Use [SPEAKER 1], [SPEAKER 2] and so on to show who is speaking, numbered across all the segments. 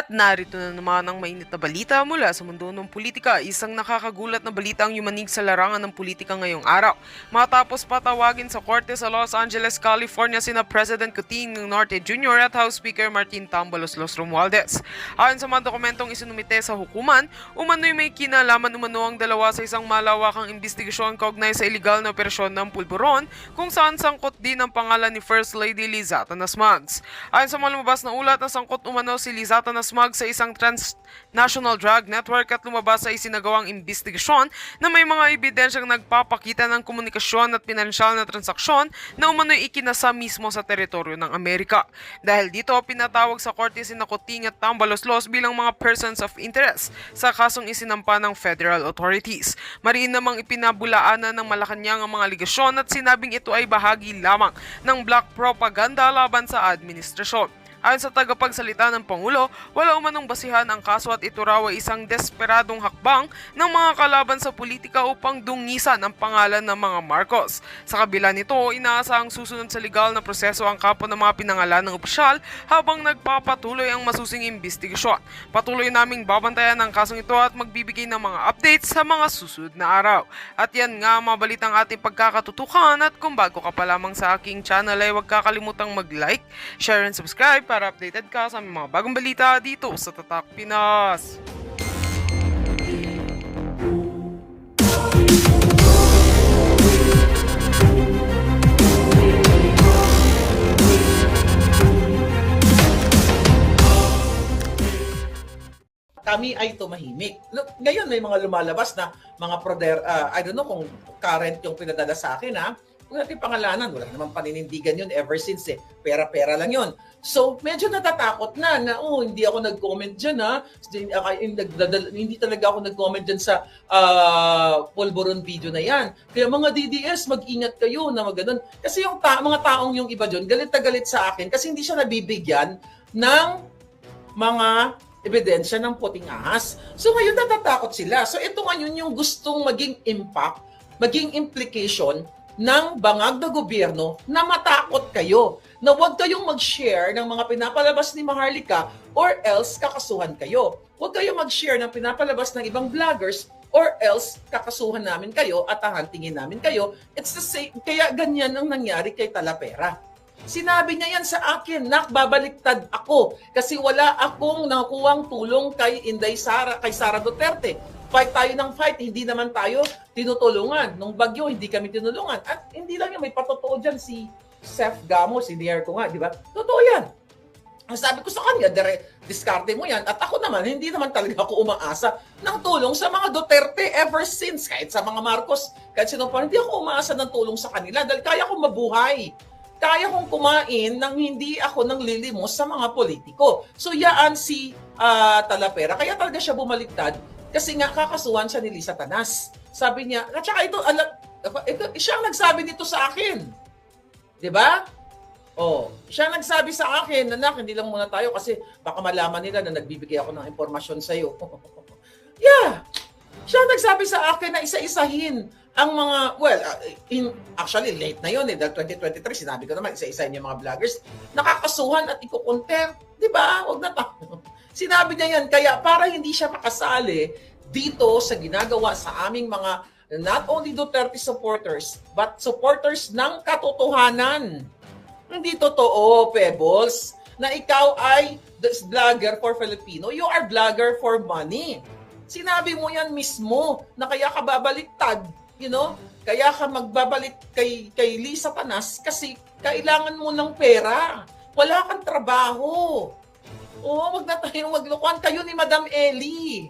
[SPEAKER 1] Narito na naman ang mainit na balita mula sa mundo ng politika. Isang nakakagulat na balita ang yumanig sa larangan ng politika ngayong araw. Matapos patawagin sa korte sa Los Angeles, California sina President Coting Norte Jr. at House Speaker Martin Tambalos Los Romualdez. Ayon sa mga dokumentong isinumite sa hukuman, umano'y may kinalaman umano ang dalawa sa isang malawakang investigasyon kaugnay sa iligal na operasyon ng pulburon kung saan sangkot din ang pangalan ni First Lady Lizata Nasmags. Ayon sa mga lumabas na ulat, na sangkot umano si Lizata Nasmags sa isang transnational drug network at lumabas sa isinagawang investigasyon na may mga ebidensyang nagpapakita ng komunikasyon at pinansyal na transaksyon na umano'y ikinasa mismo sa teritoryo ng Amerika. Dahil dito, pinatawag sa korte sina Coting at Tambaloslos bilang mga persons of interest sa kasong isinampa ng federal authorities. Mariin namang ipinabulaanan ng Malacanang ang mga aligasyon at sinabing ito ay bahagi lamang ng black propaganda laban sa administrasyon. Ayon sa tagapagsalita ng Pangulo, wala umanong basihan ang kaso at ito raw ay isang desperadong hakbang ng mga kalaban sa politika upang dungisan ang pangalan ng mga Marcos. Sa kabila nito, inaasahang susunod sa legal na proseso ang kapo ng mga pinangalan ng opisyal habang nagpapatuloy ang masusing investigasyon. Patuloy naming babantayan ang kasong ito at magbibigay ng mga updates sa mga susunod na araw. At yan nga mga balitang ating pagkakatutukan, at kung bago ka pa lamang sa aking channel ay huwag kakalimutang mag-like, share and subscribe para updated ka sa mga bagong balita dito sa Tatak Pinas.
[SPEAKER 2] Kami ay tumahimik. Look, ngayon may mga lumalabas na mga I don't know kung current yung pinadala sa akin ha. Kung natin pangalanan, wala naman paninindigan yun ever since eh. Pera-pera lang yun. So, medyo natatakot na hindi ako nag-comment dyan ha. Hindi talaga ako nag-comment dyan sa pulburon video na yan. Kaya mga DDS, mag-ingat kayo na maganon. Kasi yung mga taong yung iba dyan, galit na galit sa akin kasi hindi siya nabibigyan ng mga ebidensya ng puting ahas. So ngayon natatakot sila. So ito ngayon yung gustong maging impact, maging implication ng bangag na gobyerno na matakot kayo, na huwag kayong mag-share ng mga pinapalabas ni Maharlika or else kakasuhan kayo. Huwag kayong mag-share ng pinapalabas ng ibang vloggers or else kakasuhan namin kayo at hahantingin namin kayo. It's the same. Kaya ganyan ang nangyari kay Talapera. Sinabi niya yan sa akin, babaliktad ako kasi wala akong nakukuhang tulong kay Sara Duterte. Fight tayo ng fight, hindi naman tayo tinutulungan. Nung bagyo, hindi kami tinulungan. At hindi lang yan, may patotoo dyan si Seth Gamos, sinare ko nga, di ba? Totoo yan. Ang sabi ko sa kanya, diskarte mo yan. At ako naman, hindi naman talaga ako umaasa ng tulong sa mga Duterte ever since. Kahit sa mga Marcos, kahit sino pa, hindi ako umaasa ng tulong sa kanila dahil kaya kong mabuhay. Kaya kong kumain nang hindi ako nang lilimos sa mga politiko. So yaan si Talapera. Kaya talaga siya bumaliktad kasi nga kakasuhan siya ni Lisa Tanas. Sabi niya, at saka ito siya ang nagsabi nito sa akin. 'Di ba? Siya ang nagsabi sa akin, anak, hindi lang muna tayo kasi baka malaman nila na nagbibigay ako ng impormasyon sa iyo. Yeah. Siya ang nagsabi sa akin na isa-isahin ang mga, actually late na yun dahil 2023, sinabi ko naman, isa-isahin yung mga vloggers, nakakasuhan at iko-counter, di ba? Huwag na tayo. Sinabi niya yan, kaya para hindi siya makasali dito sa ginagawa sa aming mga, not only Duterte supporters, but supporters ng katotohanan. Hindi totoo, Pebbles, na ikaw ay vlogger for Filipino, you are vlogger for money. Sinabi mo yan mismo na kaya ka babaliktad, kaya ka magbabalik kay Lisa Tanas kasi kailangan mo ng pera. Wala kang trabaho. Wag na tayong maglokohan. Kayo ni Madam Ellie.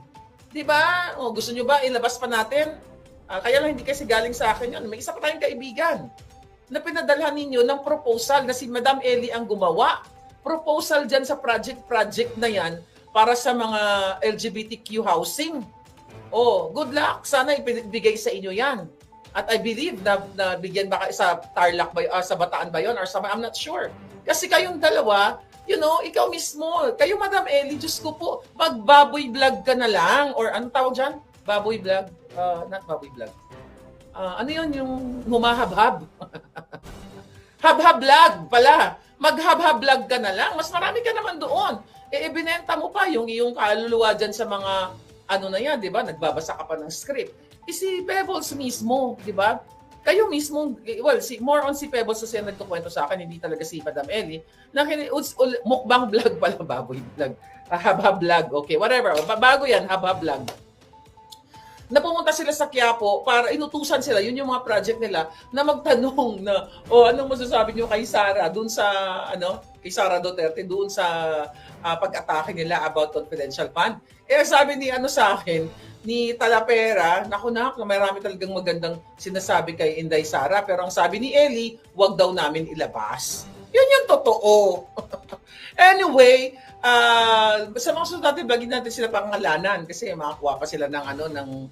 [SPEAKER 2] 'Di ba? Gusto nyo ba ilabas pa natin? Kaya lang hindi kasi galing sa akin 'yon. May isa pa tayong kaibigan na pinadalhan ninyo ng proposal na si Madam Ellie ang gumawa. Proposal dyan sa project na yan para sa mga LGBTQ housing. Good luck. Sana ibigay sa inyo yan. At I believe na bigyan baka sa Tarlac ba, sa Bataan ba yun? Or sa, I'm not sure. Kasi kayong dalawa, ikaw mismo, kayo Madam Ellie, Diyos ko po, magbaboy vlog ka na lang. Or anong tawag dyan? Baboy vlog? Not baboy vlog. Ano yun yung humahab-hab? Hab-hab vlog pala. Mag-hab-hab vlog ka na lang. Mas marami ka naman doon. ibinenta mo pa yung iyong kaluluwa dyan sa mga ano na yan, di ba? Nagbabasa ka pa ng script. Si Pebbles mismo, di ba? Kayo mismo, well, more on si Pebbles kasi ang nagkukwento sa akin, hindi talaga si Madam Ellie, na mukbang vlog pala, baboy vlog. Haba vlog, okay, whatever. Bago yan, haba vlog. Napumunta sila sa Quiapo para inutusan sila, yun yung mga project nila, na magtanong na, anong masasabi niyo kay Sara, dun sa, kay Sara Duterte, dun sa pag-atake nila about confidential fund. Sabi ni, sa akin, ni Talapera, naku na, marami talagang magandang sinasabi kay Inday Sara, pero ang sabi ni Ellie, wag daw namin ilabas. Yun yung totoo. Anyway, sa mga sunod natin, bagay natin sila pangalanan kasi makakuha pa sila ng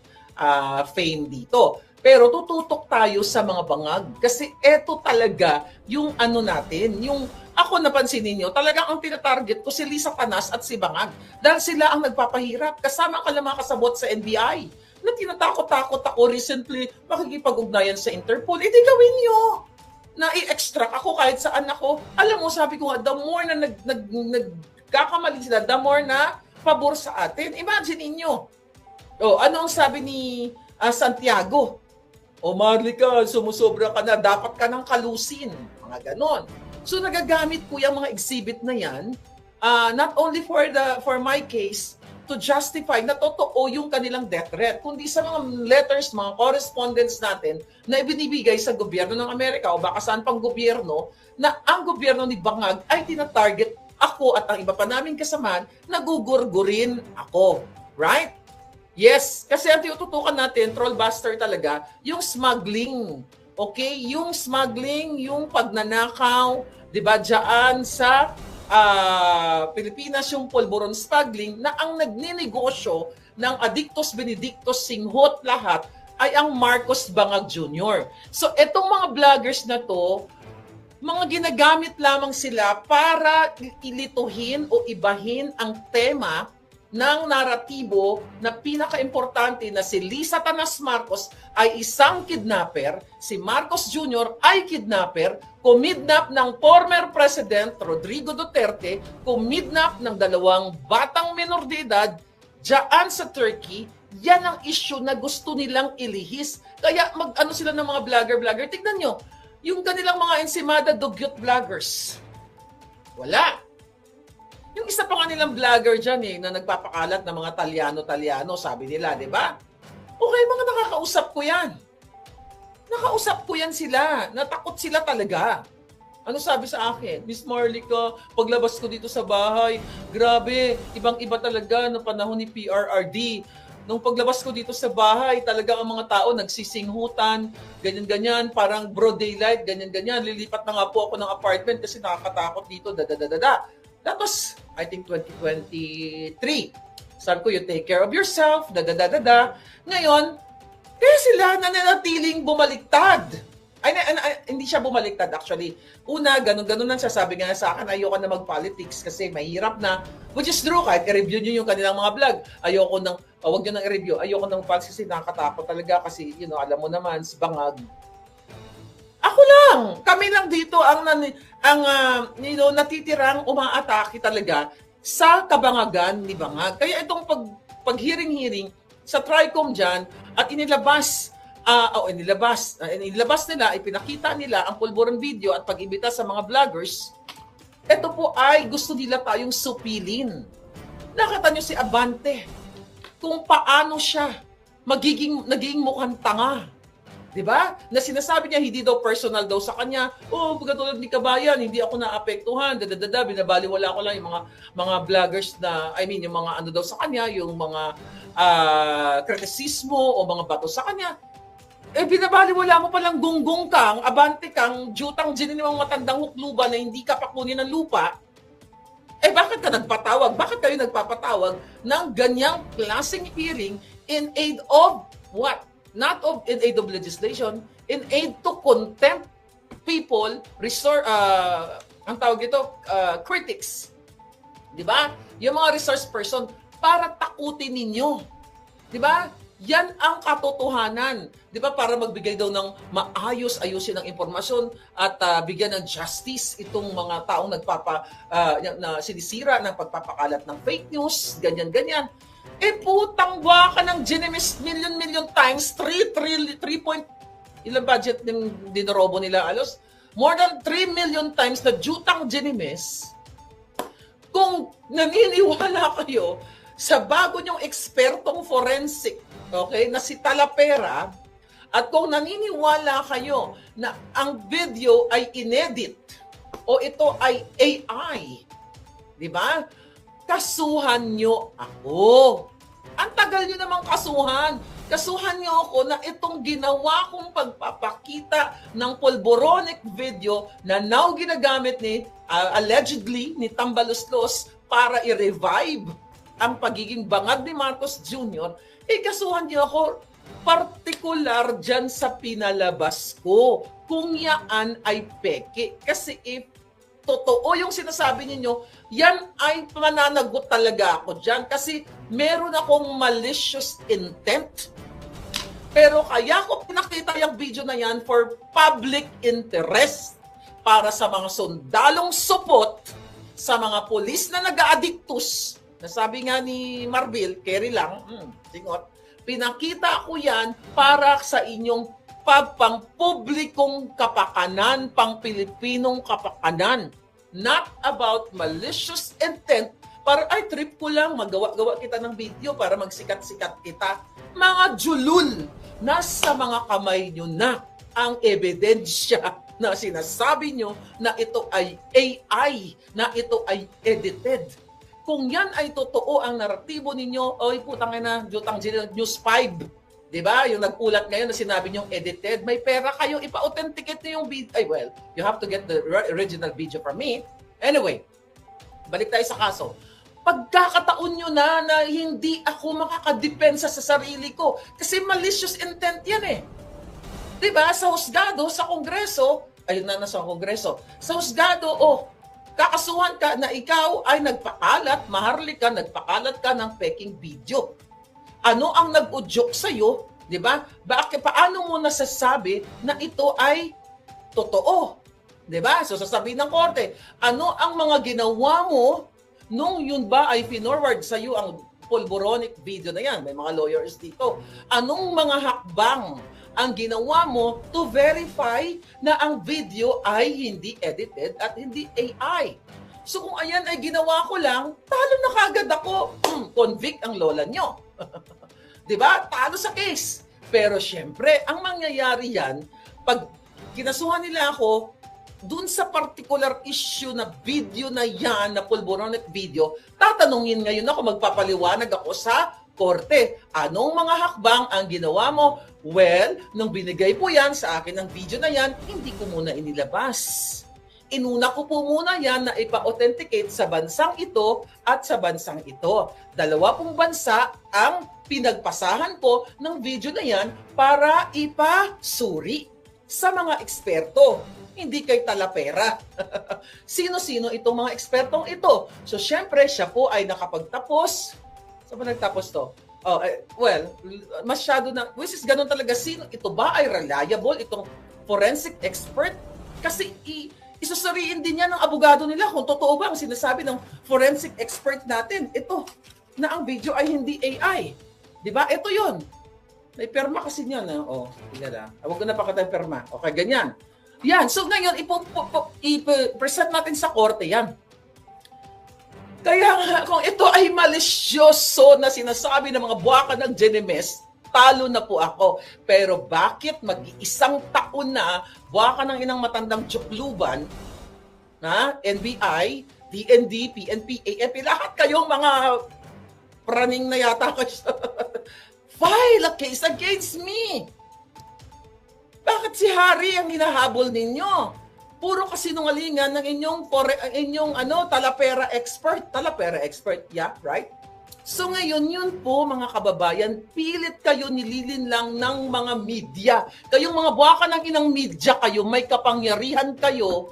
[SPEAKER 2] fame dito. Pero tututok tayo sa mga bangag kasi eto talaga yung natin, yung ako napansin ninyo, talagang ang tinatarget ko si Lisa Tanas at si Bangag dahil sila ang nagpapahirap kasama ang mga kasabot sa NBI na tinatakot-takot ako recently makikipag-ugnayan sa Interpol. Di gawin nyo na i-extract ako kahit saan ako. Alam mo, sabi ko nga, the more na nagkakamali sila, the more na pabor sa atin. Imagine ninyo. Ano ang sabi ni Santiago? Marlica, sumusobra ka na, dapat ka nang kalusin. Mga ganon. So nagagamit ko yung mga exhibit na yan, not only for my case, to justify na totoo yung kanilang death threat, kundi sa mga letters, mga correspondence natin na ibinibigay sa gobyerno ng Amerika o baka saan pang gobyerno na ang gobyerno ni Bangag ay tinatarget ako at ang iba pa naming kasamahan na gugurgurin ako. Right? Yes, kasi ang tinututukan natin, trollbuster talaga, yung smuggling. Okay? Yung smuggling, yung pagnanakaw, di ba, dyan sa Pilipinas, yung pulburon smuggling, na ang nagninegosyo ng Adictos Benedictos Singhot lahat ay ang Marcos Bangag Jr. So, etong mga vloggers na to, mga ginagamit lamang sila para ilituhin o ibahin ang tema ng naratibo na pinaka-importante na si Lisa Tanas Marcos ay isang kidnapper, si Marcos Jr. ay kidnapper, kumidnap ng former President Rodrigo Duterte, kumidnap ng 2 batang menor de edad dyan sa Turkey. Yan ang issue na gusto nilang ilihis. Kaya mag-ano sila ng mga vlogger. Tignan nyo, yung kanilang mga Ensimada Dugyot vloggers. Wala. Yung isa pa nga nilang vlogger dyan na nagpapakalat ng mga Talyano, sabi nila, di ba? Okay, mga nakakausap ko yan. Nakausap ko yan sila. Natakot sila talaga. Ano sabi sa akin? Miss Marlica, paglabas ko dito sa bahay, grabe, ibang-iba talaga no panahon ni PRRD. Nung paglabas ko dito sa bahay, talaga ang mga tao nagsisinghutan, ganyan-ganyan, parang broad daylight, ganyan-ganyan. Lilipat na nga po ako ng apartment kasi nakakatakot dito, That was, I think, 2023. Sabi ko, you take care of yourself, Ngayon, kaya sila nananatiling bumaliktad. Hindi siya bumaliktad actually. Una, ganun lang siya. Sabi nga sa akin, ayoko na mag-politics kasi mahirap na. Which is true, kahit i-review nyo yung kanilang mga vlog. Ayoko nang, wag nyo nang i-review. Ayoko nang politics kasi nakakatakot talaga kasi, alam mo naman, si Bangag. Ako lang, kami lang dito ang natitirang umaatake talaga sa kabangagan ni Bangag. Kaya itong pag-hearing sa TRICOM dyan at inilabas nila, ipinakita nila ang pulburon video at pag-ibita sa mga vloggers, ito po ay gusto nila tayong supilin. Nakita nyo si Abante, kung paano siya naging mukhang tanga. Diba? Na sinasabi niya, hindi daw personal daw sa kanya. Pagkatulad ni Kabayan, hindi ako naapektuhan. Binabaliwala ko lang yung mga vloggers na, yung mga ano daw sa kanya, yung mga kritisismo o mga bato sa kanya. Binabaliwala mo palang gunggong kang, abante kang, jutang gininiwang matandang hukluba na hindi ka pakunin ng lupa. Bakit ka nagpatawag? Bakit kayo nagpapatawag ng ganyang klaseng hearing in aid of what? Not in aid of legislation, in aid to contempt people, ang tawag ito, critics. Di ba? Yung mga resource person, para takutin ninyo. Di ba? Yan ang katotohanan. Di ba? Para magbigay daw ng ayusin ng impormasyon at bigyan ng justice itong mga taong na sinisira ng pagpapakalat ng fake news, ganyan-ganyan. Putang baka ng ginimis million times, 3 point, ilang budget ng dinorobo nila alos? More than 3 million times na jutang ginimis. Kung naniniwala kayo sa bago niyong ekspertong forensic, okay, na si Talapera, at kung naniniwala kayo na ang video ay inedit o ito ay AI, di ba? Kasuhan nyo ako. Ang tagal nyo namang kasuhan. Kasuhan nyo ako na itong ginawa kong pagpapakita ng polboronic video na now ginagamit ni, allegedly, ni Tambaloslos para i-revive ang pagiging bangag ni Marcos Jr., kasuhan niyo ako partikular dyan sa pinalabas ko kung yaan ay peke. Kasi if totoo yung sinasabi ninyo, yan ay mananagot talaga ako dyan kasi meron akong malicious intent. Pero kaya ko pinakita yung video na yan for public interest para sa mga sundalong supot, sa mga pulis na nag-addictus. Nasabi nga ni Marbil, carry lang, singot, pinakita ko yan para sa inyong pang-publikong kapakanan, pang-Pilipinong kapakanan. Not about malicious intent para, ay, trip ko lang, magawa-gawa kita ng video para magsikat-sikat kita. Mga julul, nasa mga kamay nyo na ang ebidensya na sinasabi nyo na ito ay AI, na ito ay edited. Kung yan ay totoo ang naratibo ninyo, oy putang ina, jutang News 5. 'Di ba? Yung nag-ulat ngayon na sinabi niyo edited, may pera kayo, ipa-authenticate niyo yung video. Ay well, you have to get the original video from me. Anyway, balik tayo sa kaso. Pagkakataon nyo na hindi ako makakadepensa sa sarili ko kasi malicious intent yan eh. 'Di ba? Sa husgado, sa kongreso, ayun na sa kongreso. Sa husgado, kakasuhan ka na ikaw ay nagpakalat ka ng peking video. Ano ang nag-udyok sa'yo? Di ba? Paano mo nasasabi na ito ay totoo? Di ba? So sasabihin ng korte, ano ang mga ginawa mo nung yun ba ay finorward sa'yo ang polboronic video na yan? May mga lawyers dito. Anong mga hakbang ang ginawa mo to verify na ang video ay hindi edited at hindi AI. So kung ayan ay ginawa ko lang, talo na kagad ako. Convict ang lola nyo. Diba? Talo sa case. Pero syempre, ang mangyayari yan, pag kinasuhan nila ako, dun sa particular issue na video na yan, na polboronic video, tatanungin ngayon ako, magpapaliwanag ako sa korte. Anong mga hakbang ang ginawa mo? Well, nung binigay po yan sa akin ng video na yan, hindi ko muna inilabas. Inuna ko po muna yan na ipa-authenticate sa bansang ito at sa bansang ito. Dalawa pong bansa ang pinagpasahan ko ng video na yan para ipasuri sa mga eksperto. Hindi kay Talapera. Sino-sino itong mga ekspertong ito? So, syempre, siya po ay nakapagtapos. Saan ba nagtapos to? Well, masyado na, which is ganun talaga, sino, ito ba ay reliable, itong forensic expert? Kasi isusuriin din yan ng abogado nila kung totoo ba ang sinasabi ng forensic expert natin. Ito, na ang video ay hindi AI. Diba? Ito yun. May perma kasi niyan. Tingnan na. Huwag ko na pakatay perma. Okay, ganyan. Yan. So ngayon, i-present natin sa korte yan. Kaya nga, kung ito ay malisyoso na sinasabi ng mga buwaka ng Genimes, talo na po ako. Pero bakit mag-iisang taon na buwaka ng inang matandang Jukluban, na NBI, DND, PNP, AFP, lahat kayong mga praning na yata file a case against me. Bakit si Harry ang hinahabol ninyo? Puro kasinungalingan ng inyong Talapera expert. Talapera expert, yeah, right? So ngayon, yun po mga kababayan, pilit kayo nililin lang ng mga media. Kayong mga buwaka ng inang media kayo, may kapangyarihan kayo,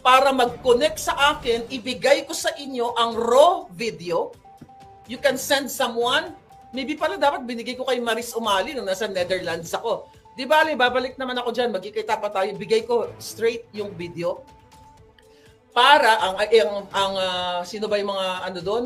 [SPEAKER 2] para mag-connect sa akin, ibigay ko sa inyo ang raw video. You can send someone Maybe pala dapat binigay ko kay Maris Umali nung nasa Netherlands ako. Di ba, babalik naman ako dyan, magkikita pa tayo, bigay ko straight yung video para sino ba yung mga ano doon?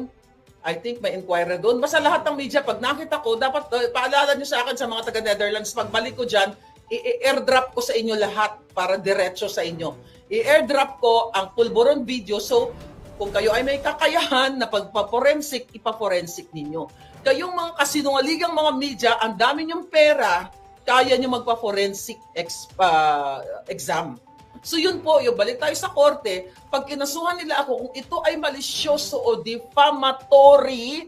[SPEAKER 2] I think may inquirer doon. Basta lahat ng media, pag nakita ko, dapat paalala nyo sa akin sa mga taga-Netherlands, pagbalik ko dyan, i-airdrop ko sa inyo lahat para diretso sa inyo. I-airdrop ko ang pulburon video, so kung kayo ay may kakayahan na pagpa-forensic, ipa-forensic ninyo. Kayong mga kasinungalingang mga media, ang dami nyong pera, kaya nyo magpa-forensic exam. So yun po, yung balik tayo sa korte, pag kinasuhan nila ako kung ito ay malisyoso o defamatory,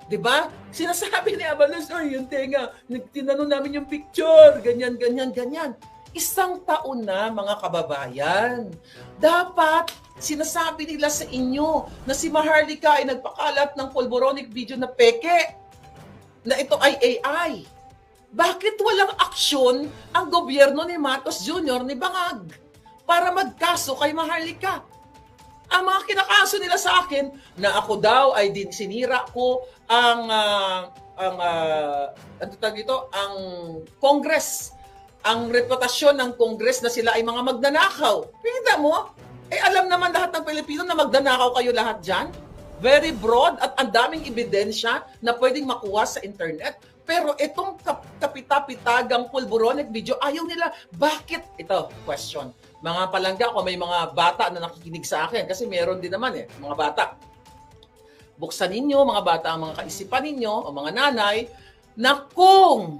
[SPEAKER 2] di ba? Sinasabi ni Abalos, ay, yung tenga, tinanong namin yung picture, ganyan, ganyan, ganyan. Isang taon na, mga kababayan. Dapat, sinasabi nila sa inyo na si Maharlika ay nagpakalat ng pulboronic video na peke, na ito ay AI. Bakit walang aksyon ang gobyerno ni Marcos Jr. ni Bangag para magkaso kay Maharlika? Ang mga kinakaso nila sa akin na ako daw ay sinira ko ang Congress, ang reputasyon ng Congress na sila ay mga magnanakaw. Kita mo? Alam naman lahat ng Pilipino na magnanakaw kayo lahat dyan. Very broad at ang daming ebidensya na pwedeng makuha sa internet. Pero itong kapitapitagang pulboronic video, ayaw nila. Bakit? Ito, question. Mga palangga ko, may mga bata na nakikinig sa akin kasi meron din naman mga bata. Buksan ninyo, mga bata, ang mga kaisipan ninyo o mga nanay, na kung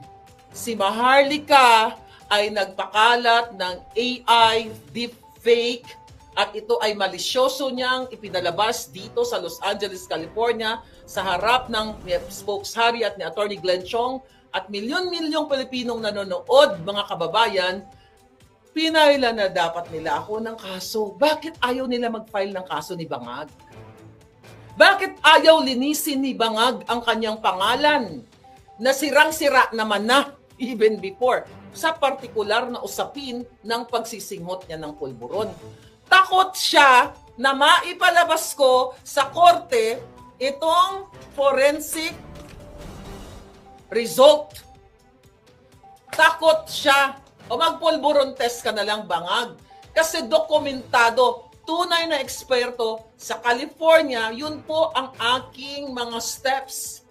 [SPEAKER 2] si Maharlika ay nagpakalat ng AI deepfake at ito ay malisyoso niyang ipinalabas dito sa Los Angeles, California sa harap ng spokeshari at ni Attorney Glenn Chong at milyon-milyong Pilipinong nanonood, mga kababayan, pinailan na dapat nila ako ng kaso. Bakit ayaw nila mag-file ng kaso ni Bangag? Bakit ayaw linisin ni Bangag ang kanyang pangalan na sirang-sira naman na even before sa partikular na usapin ng pagsisinghot niya ng pulburon? Takot siya na maipalabas ko sa korte itong forensic result. Takot siya. O magpulburon test ka na lang, Bangag. Kasi dokumentado, tunay na eksperto sa California, yun po ang aking mga steps.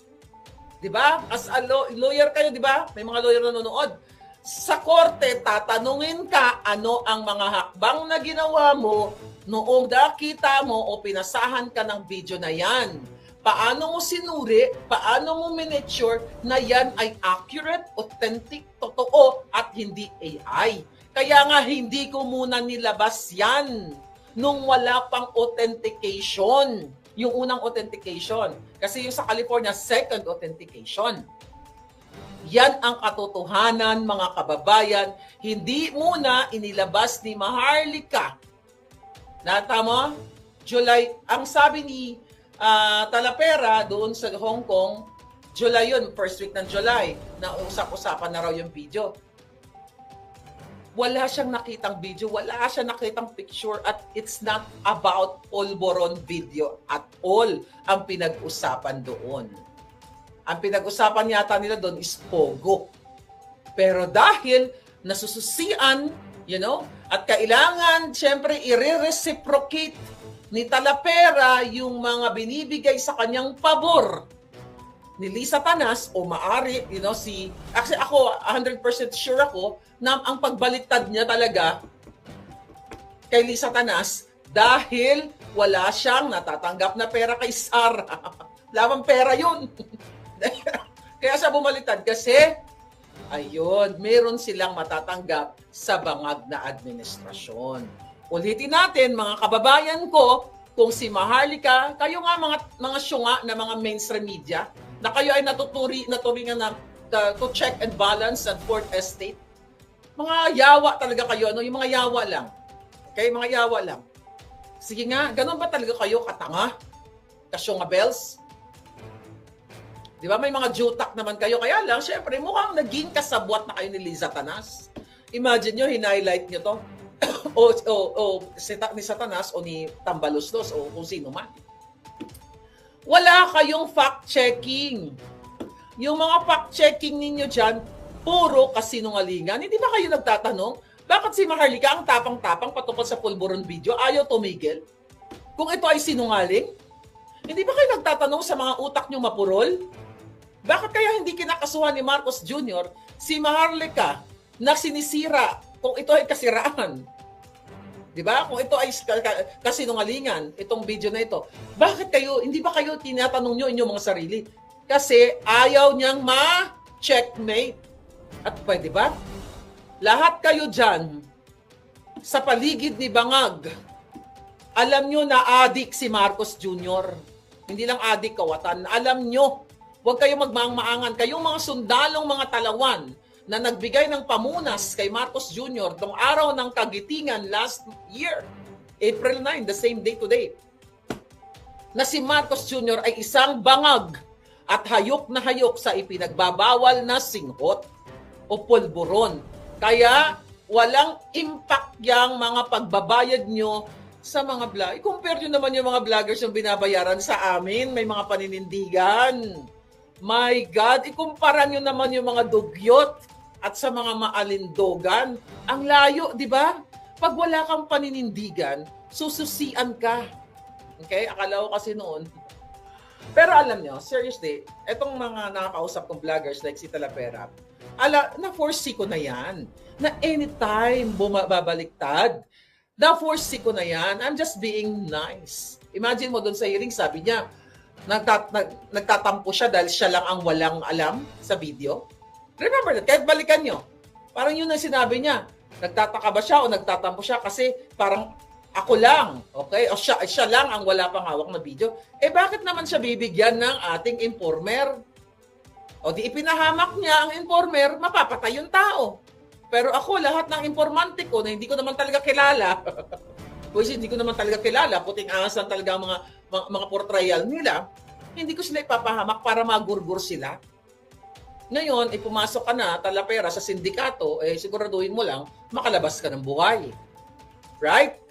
[SPEAKER 2] Diba? As a lawyer kayo, diba? May mga lawyer na nanonood. Sa korte, tatanungin ka ano ang mga hakbang na ginawa mo noong nakita mo o pinasahan ka ng video na yan. Paano mo sinuri, paano mo minensure na yan ay accurate, authentic, totoo at hindi AI. Kaya nga hindi ko muna nilabas yan nung wala pang authentication. Yung unang authentication. Kasi yung sa California, second authentication. Yan ang katotohanan, mga kababayan. Hindi muna inilabas ni Maharlika. Natama? July, ang sabi ni Talapera doon sa Hong Kong, July yun, first week ng July, na usap-usapan na raw yung video. Wala siyang nakitang video, wala siyang nakitang picture at it's not about pulburon video at all ang pinag-usapan doon. Ang pinag-usapan yata nila doon is Pogo. Pero dahil nasususian, at kailangan, syempre, i-reciprocate ni Talapera yung mga binibigay sa kanyang pabor ni Lisa Tanas o maari, actually ako, 100% sure ako na ang pagbaliktad niya talaga kay Lisa Tanas dahil wala siyang natatanggap na pera kay Sara. Lamang pera yun. Kaya siya bumaliktad kasi ayun, meron silang matatanggap sa Bangag na administrasyon. Ulitin natin, mga kababayan ko, kung si Maharlika, kayo nga mga syunga na mga mainstream media, na kayo ay naturingan na to check and balance at fourth estate, mga yawa talaga kayo, yung mga yawa lang. Okay, mga yawa lang. Sige nga, ganun ba talaga kayo katanga? Kasyunga bells? Di ba? May mga jutak naman kayo. Kaya lang, syempre, mukhang naging kasabwat na kayo ni Liza Tanas. Imagine nyo, hinighlight nyo to. Ni Satanas o ni Tambaluslos o kung sino man. Wala kayong fact-checking. Yung mga fact-checking ninyo dyan, puro kasinungalingan. Hindi ba kayo nagtatanong, bakit si Maharlika ang tapang-tapang patungkol sa pulburon video, ayaw tumigil? Kung ito ay sinungaling? Hindi ba kayo nagtatanong sa mga utak nyo mapurol? Bakit kaya hindi kinakasuhan ni Marcos Jr. si Maharlika na sinisira kung ito ay kasiraan? Di ba? Kung ito ay kasinungalingan, itong video na ito. Bakit kayo, hindi ba kayo tinatanong nyo inyong mga sarili? Kasi ayaw niyang ma-checkmate. At pwede ba? Lahat kayo dyan, sa paligid ni Bangag, alam nyo na adik si Marcos Jr. Hindi lang adik kawatan. Alam nyo, huwag kayong magmaang-maangan. Kayong mga sundalong mga talawan na nagbigay ng pamunas kay Marcos Jr. tong araw ng kagitingan last year, April 9, the same day today, na si Marcos Jr. ay isang bangag at hayok na hayok sa ipinagbabawal na singhot o pulburon. Kaya walang impact yang mga pagbabayad nyo sa mga vlog. I-compare nyo naman yung mga vloggers yung binabayaran sa amin. May mga paninindigan. My God, ikumpara nyo naman yung mga dugyot at sa mga maalindogan. Ang layo, di ba? Pag wala kang paninindigan, sususian ka. Okay? Akala ko kasi noon. Pero alam nyo, seriously, etong mga nakakausap kong vloggers like si Talavera, na-foresee ko na yan. Na anytime babaliktad, na-foresee ko na yan. I'm just being nice. Imagine mo doon sa hearing, sabi niya, nagtatampo siya dahil siya lang ang walang alam sa video. Remember that, kahit balikan nyo. Parang yun ang sinabi niya. Nagtataka ba siya o nagtatampo siya kasi parang ako lang, okay? O siya lang ang wala pang hawak na video. Eh bakit naman siya bibigyan ng ating informer? O di ipinahamak niya ang informer, mapapatay yung tao. Pero ako, lahat ng informante ko na hindi ko naman talaga kilala, kasi hindi ko naman talaga kilala, puting ahas lang talaga ang mga portrayal nila, hindi ko sila ipapahamak para magurgur sila. Ngayon, pumasok ka na, Talavera, sa sindikato, siguraduhin mo lang, makalabas ka ng buhay. Right?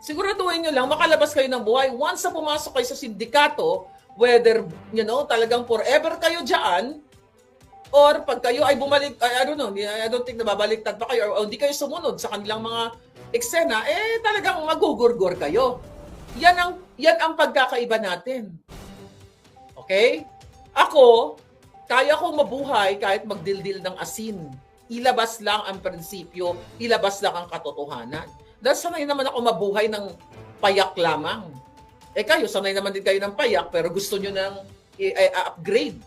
[SPEAKER 2] Siguraduhin nyo lang, makalabas kayo ng buhay. Once na pumasok kayo sa sindikato, whether, talagang forever kayo dyan, or pag kayo ay bumalik, I don't think na babaliktad pa kayo, o hindi kayo sumunod sa kanilang mga eksena, talagang magugurgur kayo. Yan ang pagkakaiba natin. Okay? Ako, kaya kong mabuhay kahit magdildil ng asin. Ilabas lang ang prinsipyo, ilabas lang ang katotohanan. Dahil sanay naman ako mabuhay ng payak lamang. Kayo, sanay naman din kayo ng payak, pero gusto nyo ng upgrade.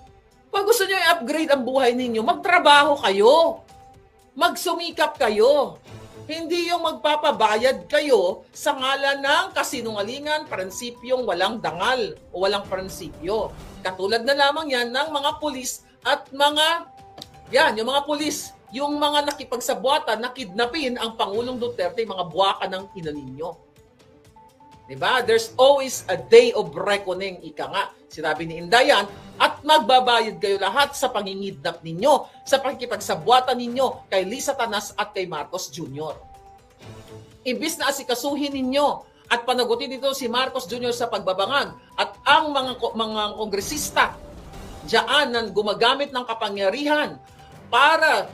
[SPEAKER 2] Pag gusto nyo i-upgrade ang buhay ninyo, magtrabaho kayo. Magsumikap kayo. Hindi yung magpapabayad kayo sa ngalan ng kasinungalingan, prinsipyong walang dangal o walang prinsipyo. Katulad na lamang yan ng mga pulis at yung mga pulis, yung mga nakipagsabwatan na kidnapin ang Pangulong Duterte, mga buwaka ng ina ninyo. Diba? There's always a day of reckoning, ika nga, sinabi ni Indayan, at magbabayad kayo lahat sa pangingidnap ninyo, sa pakikipagsabwatan ninyo kay Lisa Tanas at kay Marcos Jr. Imbis na asikasuhin ninyo at panagutin dito si Marcos Jr. sa pagbabangag at ang mga kongresista diyan na gumagamit ng kapangyarihan para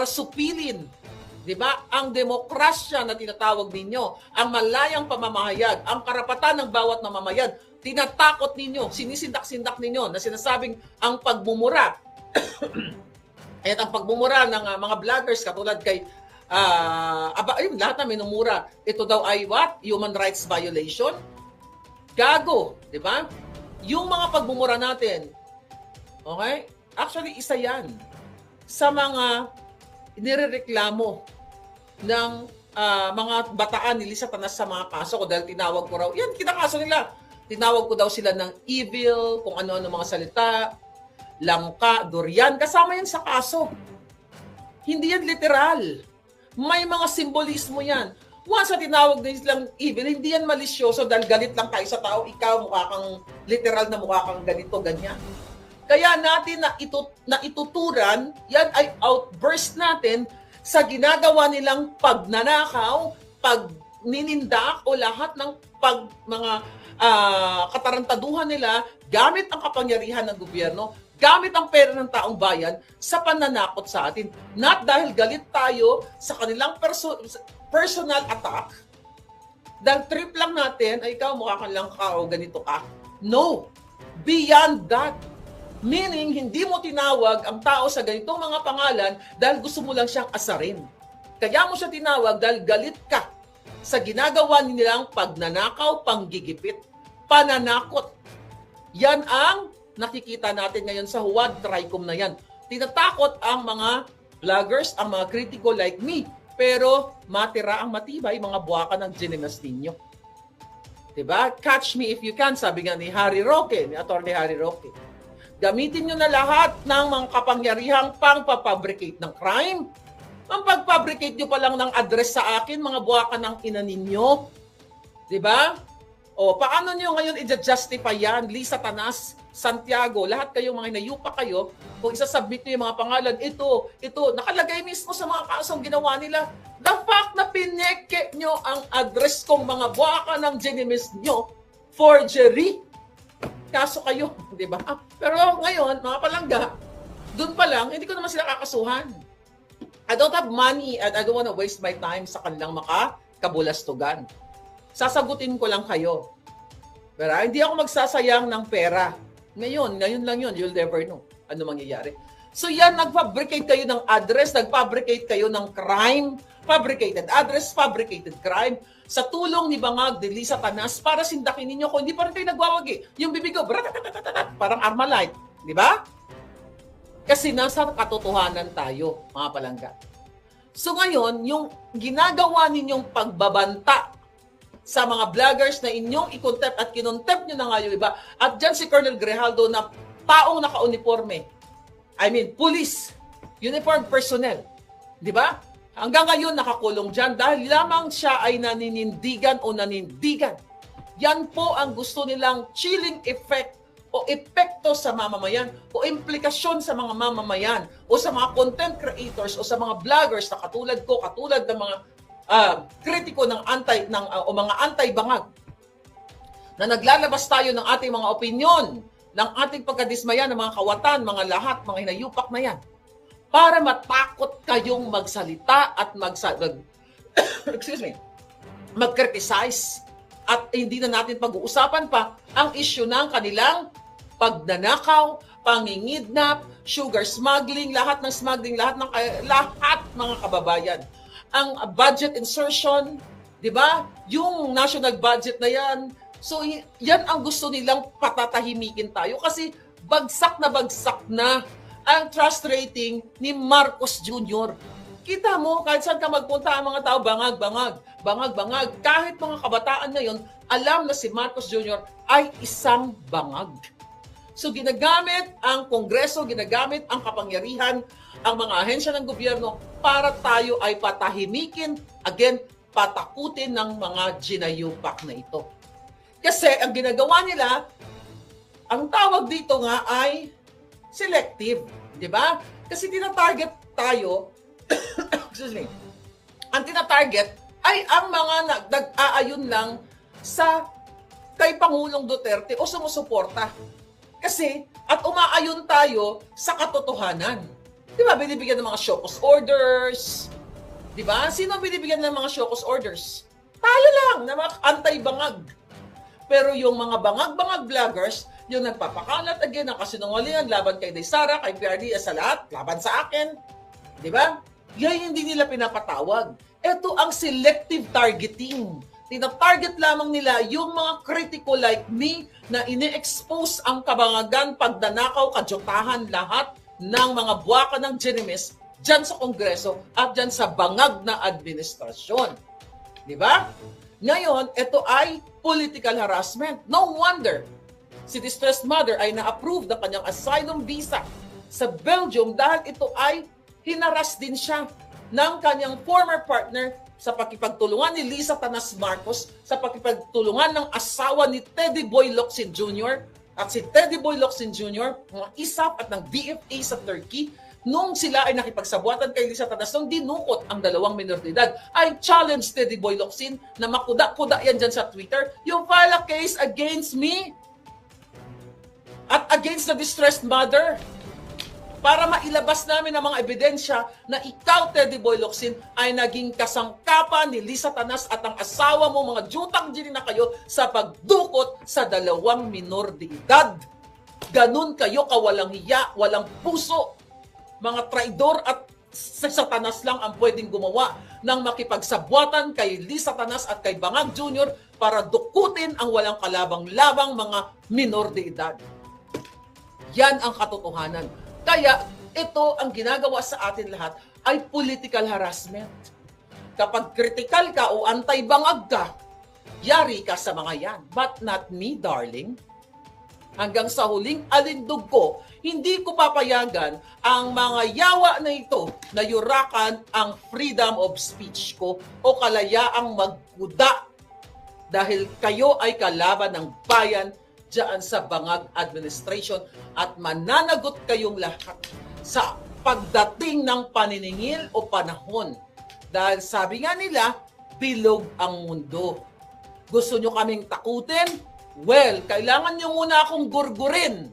[SPEAKER 2] supilin, di ba, ang demokrasya na tinatawag ninyo, ang malayang pamamahayag, ang karapatan ng bawat mamamayag, tinatakot ninyo, sinisindak-sindak ninyo na sinasabing ang pagmumura at ang pagmumura ng mga vloggers katulad kay lahat na minumura, ito daw ay what? Human rights violation? Gago, di ba? Yung mga pagmumura natin, okay? Actually, isa yan sa mga inirereklamo ng mga bataan ni Lisa Tanas sa mga kaso ko dahil tinawag ko raw, yan, kinakaso nila. Tinawag ko daw sila ng evil, kung ano-ano mga salita, langka, durian, kasama yan sa kaso. Hindi yan literal. May mga simbolismo yan. Once na tinawag din silang evil, hindi yan malisyoso dahil galit lang tayo sa tao, ikaw mukha kang literal na mukha kang ganito, ganyan. Kaya natin na ituturan, yan ay outburst natin sa ginagawa nilang pagnanakaw, pagninindak o lahat ng katarantaduhan nila gamit ang kapangyarihan ng gobyerno, gamit ang pera ng taong bayan sa pananakot sa atin. Not dahil galit tayo sa kanilang personal attack, dahil trip lang natin, ay ikaw mukha ka lang ka o ganito ka. No. Beyond that. Meaning, hindi mo tinawag ang tao sa ganitong mga pangalan dahil gusto mo lang siyang asarin. Kaya mo siya tinawag dahil galit ka sa ginagawa nilang pagnanakaw, panggigipit, pananakot. Yan ang nakikita natin ngayon sa Huwad Tricom na yan. Tinatakot ang mga vloggers, ang mga kritiko like me, pero matira ang matibay, mga buwaka ng Ginemas ninyo. Diba? Catch me if you can, sabi nga ni Harry Roque, ni Atty. Harry Roque. Gamitin nyo na lahat ng mga kapangyarihang pang-papabricate ng crime. Ang pag-fabricate nyo pa lang ng address sa akin, mga buwaka ng ina ninyo. Diba? O, paano nyo ngayon i-justify yan? Lisa Tanas, Santiago, lahat kayong mga inayupa kayo, kung isasubmit nyo yung mga pangalan, ito, nakalagay mismo sa mga kasong ginawa nila. The fact na pineke nyo ang address kong mga buwaka ng Ginemas nyo, forgery. Kaso kayo, di ba? Pero ngayon, mga palangga, dun pa lang, hindi ko naman sila kakasuhan. I don't have money and I don't want to waste my time sa kanilang makakabulastugan. Sasagutin ko lang kayo. Pero hindi ako magsasayang ng pera. Ngayon lang yun, you'll never know ano mangyayari. So yan, nag-fabricate kayo ng address, nag-fabricate kayo ng crime, fabricated address, fabricated crime, sa tulong ni Bangag de Lisa Tanas para sindakin ninyo kung hindi pa rin kayo nagwawagi. Yung bibig ko, parang Armalite. Di ba? Kasi nasa katotohanan tayo, mga palangga. So ngayon, yung ginagawa ninyong pagbabanta sa mga vloggers na inyong i-contempt at kinontempt nyo na nga yung iba. At dyan si Colonel Grijaldo na taong naka-uniforme. I mean, police, uniform personnel. Di ba? Hanggang ngayon nakakulong dyan dahil lamang siya ay naninindigan o nanindigan. Yan po ang gusto nilang chilling effect o epekto sa mamamayan o implikasyon sa mga mamamayan o sa mga content creators o sa mga vloggers na katulad ko, katulad ng mga kritiko ng o mga anti-bangag na naglalabas tayo ng ating mga opinyon, ng ating pagkadismaya ng mga kawatan, mga lahat, mga hinayupak na yan, para matakot kayong magsalita at mag-criticize at hindi na natin pag-uusapan pa ang issue ng kanilang pagnanakaw, pangingidnap, sugar smuggling, lahat mga kababayan. Ang budget insertion, 'di ba? Yung national budget na 'yan. So yan ang gusto nilang patatahimikin tayo kasi bagsak na ang trust rating ni Marcos Jr. Kita mo, kahit saan ka magpunta ang mga tao, bangag. Kahit mga kabataan ngayon, alam na si Marcos Jr. ay isang bangag. So ginagamit ang Kongreso, ginagamit ang kapangyarihan, ang mga ahensya ng gobyerno para tayo ay patahimikin, again, patakutin ng mga ginayupak na ito. Kasi ang ginagawa nila, ang tawag dito nga ay selective, di ba? Kasi tinatarget tayo, excuse me, ang tinatarget ay ang mga nag-aayon lang sa kay Pangulong Duterte o sumusuporta. Kasi, at umaayon tayo sa katotohanan. Di ba, binibigyan ng mga show cause orders? Di ba? Sino binibigyan ng mga show cause orders? Talo lang, na mga anti-bangag. Pero yung mga bangag-bangag vloggers, yung nagpapakalat again ng kasinungalingan laban kay Sara, kay PRD, sa lahat, laban sa akin. Di ba? Yan hindi nila pinapatawag. Ito ang selective targeting. Tina-target lamang nila yung mga kritiko like me na ini-expose ang kabangagan, pagdanakaw, kajotahan, lahat ng mga buwaka ng Ginemas dyan sa Kongreso at dyan sa bangag na administrasyon. Di ba? Ngayon, ito ay political harassment. No wonder si distressed mother ay na-approve ng kanyang asylum visa sa Belgium dahil ito ay hinaras din siya ng kanyang former partner sa pakipagtulungan ni Lisa Tanas Marcos, sa pakipagtulungan ng asawa ni Teddy Boy Locsin Jr. At si Teddy Boy Locsin Jr., mga ISAF at ng BFA sa Turkey, nung sila ay nakipagsabuatan kay Lisa Tanas, nung dinukot ang 2 minor de edad, I challenge Teddy Boy Locsin na makuda-kuda yan dyan sa Twitter, you file a case against me at against the distressed mother para mailabas namin ang mga ebidensya na ikaw, Teddy Boy Locsin, ay naging kasangkapan ni Lisa Tanas at ang asawa mo, mga jutang dili na kayo sa pagdukot sa 2 minor de edad. Ganun kayo kawalang hiya, walang puso. Mga traidor at sa Satanas lang ang pwedeng gumawa ng makipagsabwatan kay Lisa Tanas at kay Bangag Jr. para dukutin ang walang kalabang-labang mga minor de edad. Yan ang katotohanan. Kaya ito ang ginagawa sa atin lahat ay political harassment. Kapag critical ka o anti-bangag ka, yari ka sa mga yan. But not me, darling. Hanggang sa huling alindog ko, hindi ko papayagan ang mga yawa na ito na yurakan ang freedom of speech ko o kalayaang magkuda dahil kayo ay kalaban ng bayan dyan sa Bangag Administration at mananagot kayong lahat sa pagdating ng paniningil o panahon. Dahil sabi nga nila, bilog ang mundo. Gusto nyo kaming takutin? Well, kailangan nyo muna akong gurgurin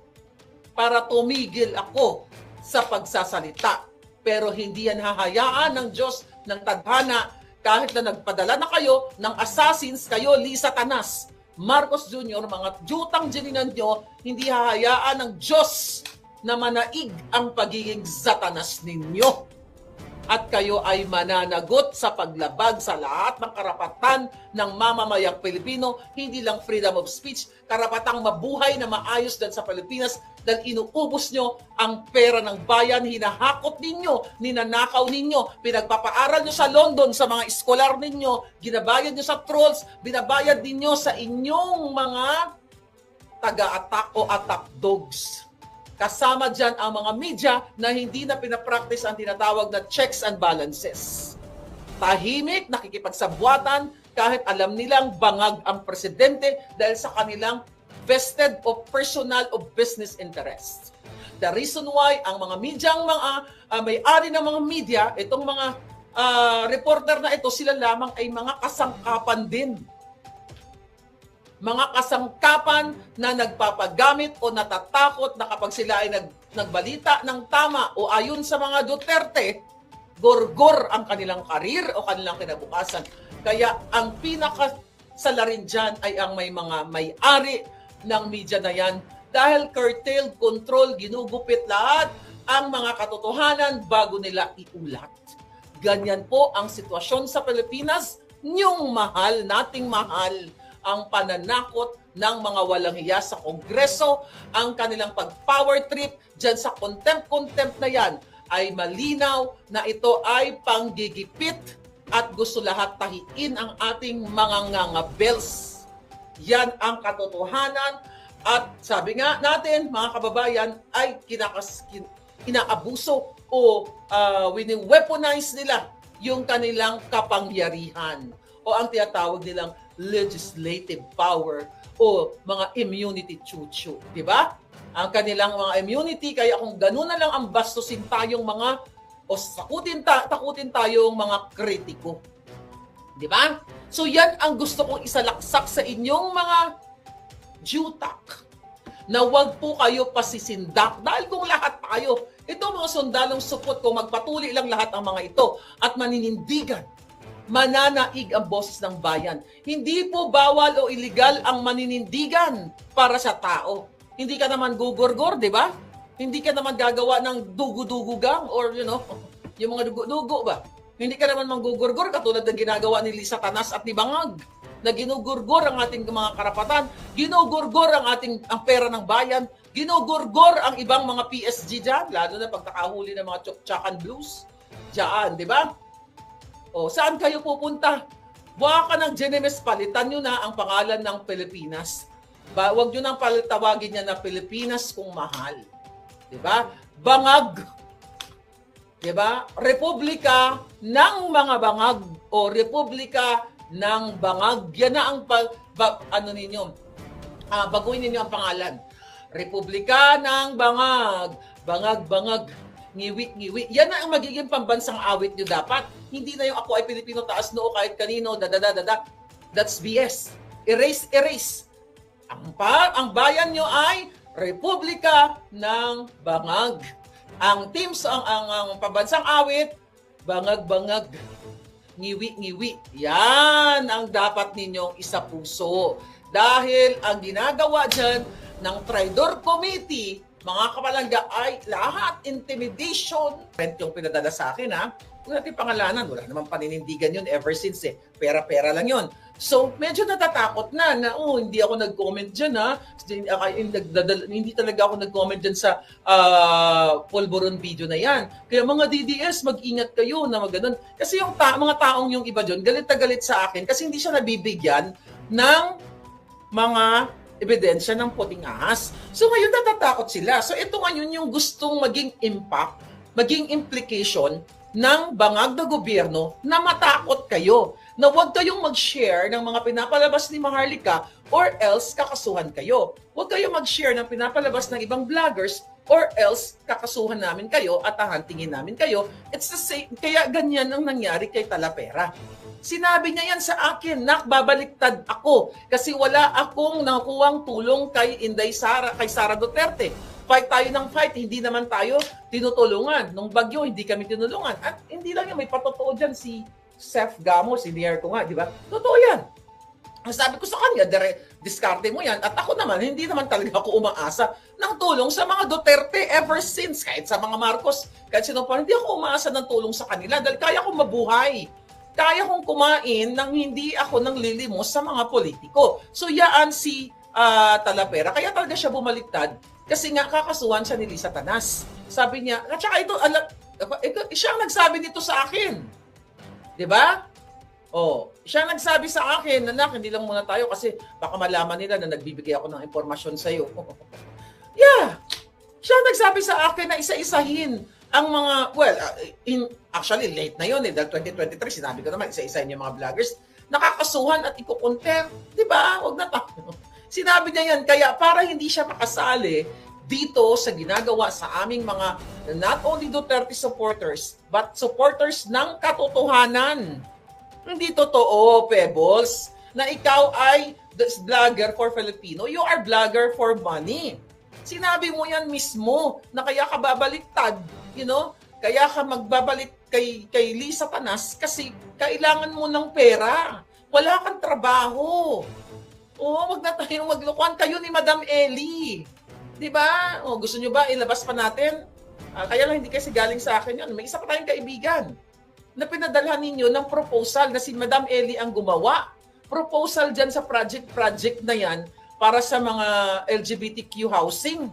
[SPEAKER 2] para tumigil ako sa pagsasalita. Pero hindi yan hahayaan ng Diyos ng tadhana kahit na nagpadala na kayo ng assassins kayo, Lisa Tanas, Marcos Jr., mga jutang jininan nyo, hindi hahayaan ng Diyos na manaig ang pagiging Satanas ninyo. At kayo ay mananagot sa paglabag sa lahat ng karapatan ng mamamayang Pilipino, hindi lang freedom of speech, karapatang mabuhay na maayos dyan sa Pilipinas dahil inuubos nyo ang pera ng bayan, hinahakot ninyo, ninanakaw ninyo, pinagpapaaral nyo sa London sa mga eskolar ninyo, ginabayad nyo sa trolls, binabayad ninyo sa inyong mga taga-attack o attack dogs. Kasama dyan ang mga media na hindi na pinapractice ang tinatawag na checks and balances. Tahimik, nakikipagsabuatan kahit alam nilang bangag ang presidente dahil sa kanilang vested o personal o business interests. The reason why ang mga medyang may-ari ng mga media, itong mga reporter na ito, sila lamang ay mga kasangkapan din. Mga kasangkapan na nagpapagamit o natatakot na kapag sila ay nagbalita ng tama o ayon sa mga Duterte, gorgor ang kanilang karir o kanilang kinabukasan. Kaya ang pinakasalarin dyan ay ang may mga may-ari ng media na yan dahil curtailed control, ginugupit lahat ang mga katotohanan bago nila iulat. Ganyan po ang sitwasyon sa Pilipinas, niyong mahal, nating mahal, ang pananakot ng mga walang hiya sa Kongreso, ang kanilang pag-power trip dyan sa contempt na yan ay malinaw na ito ay panggigipit at gusto lahat tahiin ang ating mga ngangabels. Yan ang katotohanan at sabi nga natin mga kababayan ay inaabuso o wini-weaponize nila yung kanilang kapangyarihan o ang tinatawag nilang legislative power o mga immunity chuchu, di ba? Ang kanilang mga immunity, kaya kung gano'n na lang ang bastusin tayong mga o takutin tayong mga kritiko. Di ba? So yan ang gusto kong isalaksak sa inyong mga jutak na wag po kayo pasisindak dahil kung lahat tayo, ito mga sundalong supot, kung magpatuloy lang lahat ang mga ito at maninindigan, mananaig ang boses ng bayan. Hindi po bawal o illegal ang maninindigan para sa tao. Hindi ka naman gugurgor, di ba? Hindi ka naman gagawa ng dugu-dugugang or yung mga dugu-dugu ba? Hindi ka naman manggugurgor katulad ng ginagawa ni Lisa Tanas at ni Bangag na ginugurgor ang ating mga karapatan, ginugurgor ang pera ng bayan, ginugurgor ang ibang mga PSG dyan, lalo na pag nakahuli ng mga Chokchakan Blues dyan, di ba? O, saan kayo pupunta? Buha ka ng Genemes, palitan nyo na ang pangalan ng Pilipinas. Huwag nyo nang tawagin niya na Pilipinas kung mahal. Diba? Bangag. Diba? Republika ng mga bangag o Republika ng Bangag. Yan na ang baguhin ninyo ang pangalan. Republika ng Bangag. Bangag, bangag. ngiwi. Yan na ang magiging pambansang awit nyo dapat. Hindi na yung ako ay Pilipino taas noo kahit kanino, dadadadada. That's BS. Erase. Ang bayan nyo ay Republika ng Bangag. Ang teams, ang pambansang awit, bangag-bangag. Ngiwi. Yan ang dapat ninyong isapuso. Dahil ang ginagawa dyan ng Traidor Committee, mga kapalangga, ay lahat intimidation. Yung pinadala sa akin, ha? Kung natin pangalanan, wala namang paninindigan yun ever since eh. Pera-pera lang yun. So, medyo natatakot na hindi ako nag-comment dyan, ha? Hindi talaga ako nag-comment dyan sa Polvoron video na yan. Kaya mga DDS, mag-ingat kayo na maganon. Kasi yung mga taong yung iba dyan, galit na galit sa akin kasi hindi siya nabibigyan ng mga ebidensya ng puting ahas. So ngayon natatakot sila. So ito ngayon yung gustong maging impact, maging implication ng bangag na gobyerno na matakot kayo. Na huwag kayong mag-share ng mga pinapalabas ni Maharlika or else kakasuhan kayo. Huwag kayong mag-share ng pinapalabas ng ibang vloggers or else kakasuhan namin kayo at hahantingin namin kayo. It's the same. Kaya ganyan ang nangyari kay Talavera. Sinabi niya yan sa akin, babaliktad ako kasi wala akong nakuhang tulong kay Sara Duterte. Fight tayo ng fight, hindi naman tayo tinutulungan. Nung bagyo, hindi kami tinulungan. At hindi lang yan, may patotoo dyan si Seth Gamos, senior ko nga, di ba? Totoo yan. Ang sabi ko sa kanya, diskarte mo yan. At ako naman, hindi naman talaga ako umaasa ng tulong sa mga Duterte ever since. Kahit sa mga Marcos, kahit sino pa, hindi ako umaasa ng tulong sa kanila dahil kaya kong mabuhay. Kaya kong kumain nang hindi ako nang lilimos sa mga politiko. So yaan si Talavera. Kaya talaga siya bumaliktad kasi nga kakasuhan siya ni Lisa Tanas. Sabi niya, at saka ito, siya ang nagsabi nito sa akin. Diba? Siya ang nagsabi sa akin, nanak, hindi lang muna tayo kasi baka malaman nila na nagbibigay ako ng impormasyon sa'yo. Yeah! Siya ang nagsabi sa akin na isa-isahin ang mga, actually late na yun dahil 2023, sinabi ko naman, isa-isahin yung mga vloggers, nakakasuhan at iko-compare. Diba? Huwag na tayo. Sinabi niya yan, kaya para hindi siya makasali dito sa ginagawa sa aming mga not only Duterte supporters, but supporters ng katotohanan. Hindi totoo, Pebbles, na ikaw ay vlogger for Filipino. You are vlogger for money. Sinabi mo yan mismo na kaya ka babaliktad, kaya ka magbabalik kay Lisa Tanas kasi kailangan mo ng pera. Wala kang trabaho. Wag na tayong maglukuhan. Kayo ni Madam Ellie. Diba? Gusto nyo ba ilabas pa natin? Kaya lang hindi kasi galing sa akin yun. May isa pa tayong kaibigan na pinadalhan ninyo ng proposal na si Madam Ellie ang gumawa. Proposal dyan sa project na yan para sa mga LGBTQ housing.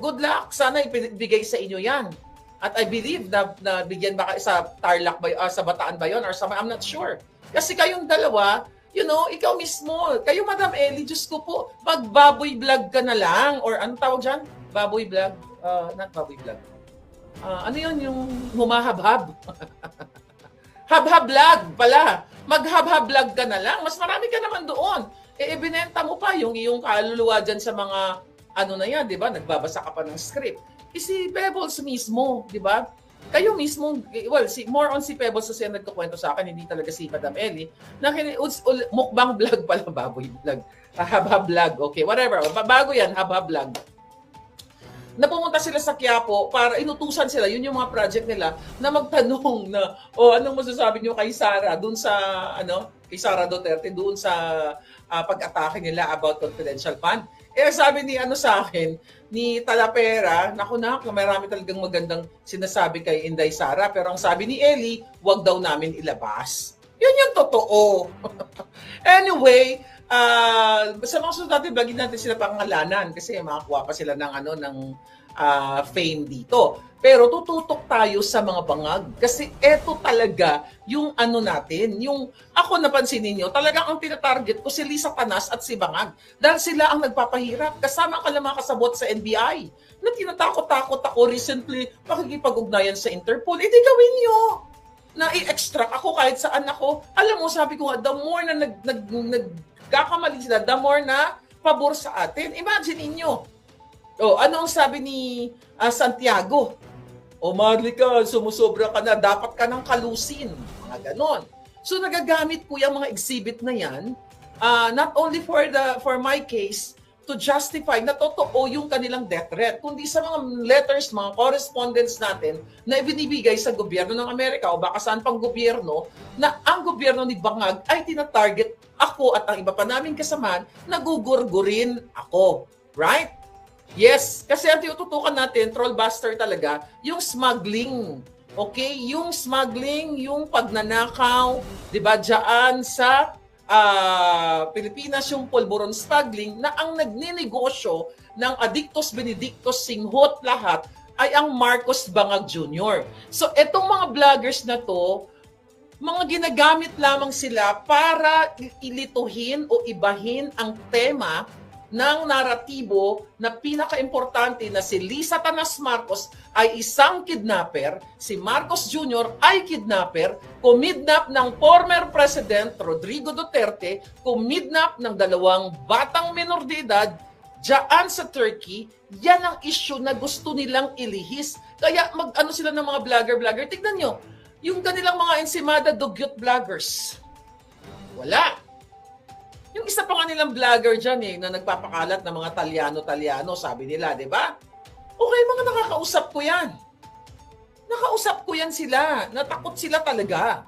[SPEAKER 2] Good luck. Sana ibigay sa inyo yan. At I believe na bigyan baka sa Tarlac ba, sa Bataan ba yun or sa I'm not sure. Kasi kayong dalawa, ikaw mismo, kayo Madam Ellie, Diyos ko po, magbaboy vlog ka na lang. Or anong tawag dyan? Baboy vlog? Not baboy vlog. Ano yun yung humahab-hab? Hab-hab vlog pala. Mag-hab-hab vlog ka na lang. Mas marami ka naman doon. Ibinenta mo pa yung iyong kaluluwa dyan sa mga na yan, di ba? Nagbabasa ka pa ng script. Si Pebbles mismo, di ba? Kayo mismo, more on si Pebbles kasi yung nagkukwento sa akin, hindi talaga si Madam Ellie, na mukbang vlog pala, baboy vlog. Hab-hab vlog, okay, whatever. Bago yan, hab-hab vlog. Napumunta sila sa Quiapo para inutusan sila, yun yung mga project nila, na magtanong na, anong masasabi nyo kay Sara, dun sa, kay Sara Duterte, dun sa pag-atake nila about confidential fund. Sabi ni sa akin, ni Talavera, naku na, marami talagang magandang sinasabi kay Inday Sara, pero ang sabi ni Ellie, wag daw namin ilabas. Yun yung totoo. Anyway, sa mga sunod natin, bagin natin sila pangalanan kasi makakuha pa sila ng fame dito. Pero tututok tayo sa mga bangag kasi eto talaga yung natin. Yung ako napansin ninyo, talagang ang tinatarget ko si Lisa Tanas at si Bangag. Dahil sila ang nagpapahirap. Kasama ka lang mga kasabot sa NBI. Na tinatakot-takot ako recently makikipag-ugnayan sa Interpol. Di gawin nyo. Na i-extract ako kahit saan ako. Alam mo, sabi ko nga, the more na nagkakamali sila, the more na pabor sa atin. Imagine ninyo. Ano ang sabi ni Santiago? O Marlica, sumusobra ka na, dapat ka nang kalusin. Mga ganon. So nagagamit po yung mga exhibit na yan, not only for my case, to justify na totoo yung kanilang death threat, kundi sa mga letters, mga correspondence natin na ibinibigay sa gobyerno ng Amerika o baka saan pang gobyerno na ang gobyerno ni Bangag ay tinatarget ako at ang iba pa naming kasamahan na gugurgurin ako. Right? Yes, kasi ang tinututukan natin, trollbuster talaga, yung smuggling. Okay? Yung smuggling, yung pagnanakaw, di ba, dyan sa Pilipinas, yung pulburon smuggling na ang nagninegosyo ng Adictos Benedictos Singhot lahat ay ang Marcos Bangag Jr. So etong mga vloggers na to, mga ginagamit lamang sila para ilituhin o ibahin ang tema ng naratibo na pinaka-importante na si Lisa Tanas Marcos ay isang kidnapper, si Marcos Jr. ay kidnapper, kumidnap ng former President Rodrigo Duterte, kumidnap ng 2 batang menor de edad dyan sa Turkey. Yan ang issue na gusto nilang ilihis. Kaya mag-ano sila ng mga vlogger. Tignan nyo, yung kanilang mga Ensimada Dugyot vloggers. Wala. Yung isa pa nga nilang vlogger dyan na nagpapakalat ng mga Talyano, sabi nila, di ba? Okay, mga nakakausap ko yan. Nakausap ko yan sila. Natakot sila talaga.